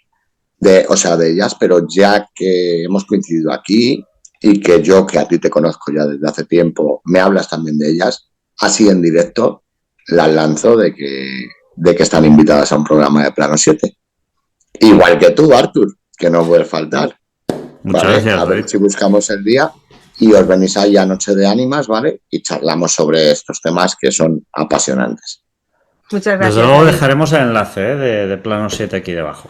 de ellas, pero ya que hemos coincidido aquí y que yo, que a ti te conozco ya desde hace tiempo, me hablas también de ellas, así en directo, las lanzo de que de que están invitadas a un programa de Plano 7. Igual que tú, Artur, que no puedes faltar. Muchas ¿Vale? gracias, A ver David. si buscamos el día y os venís ahí a Noche de Ánimas, ¿vale? Y charlamos sobre estos temas que son apasionantes. Muchas Desde gracias, luego David. dejaremos el enlace de Plano 7 aquí debajo.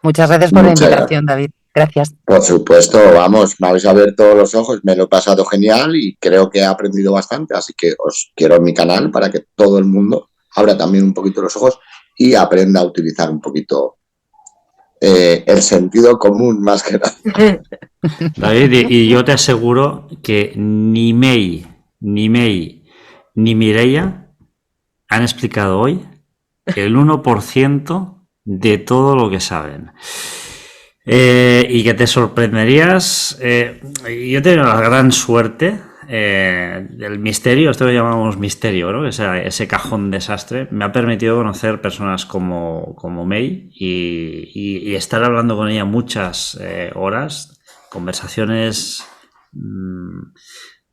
Muchas gracias por la Muchas invitación, David. Gracias. Por supuesto, vamos, me habéis abierto los ojos, me lo he pasado genial y creo que he aprendido bastante, así que os quiero en mi canal para que todo el mundo abra también un poquito los ojos y aprenda a utilizar un poquito el sentido común más que nada. David, y yo te aseguro que ni May, ni Mireia han explicado hoy el 1% de todo lo que saben. Y que te sorprenderías. Yo tengo la gran suerte del misterio, esto lo llamamos misterio, ¿no? Ese cajón desastre me ha permitido conocer personas como May y estar hablando con ella muchas horas, conversaciones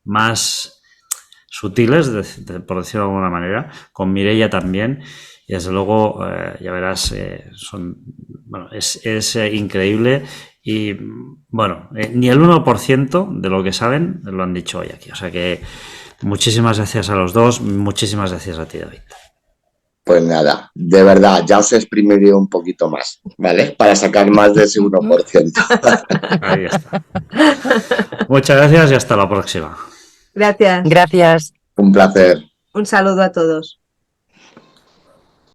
más sutiles, por decirlo de alguna manera, con Mireia también. Y desde luego, ya verás, es increíble y, bueno, ni el 1% de lo que saben lo han dicho hoy aquí. O sea que muchísimas gracias a los dos, muchísimas gracias a ti, David. Pues nada, de verdad, ya os exprimiré un poquito más, ¿vale? Para sacar más de ese 1%. Ahí está. Muchas gracias y hasta la próxima. Gracias. Gracias. Un placer. Un saludo a todos.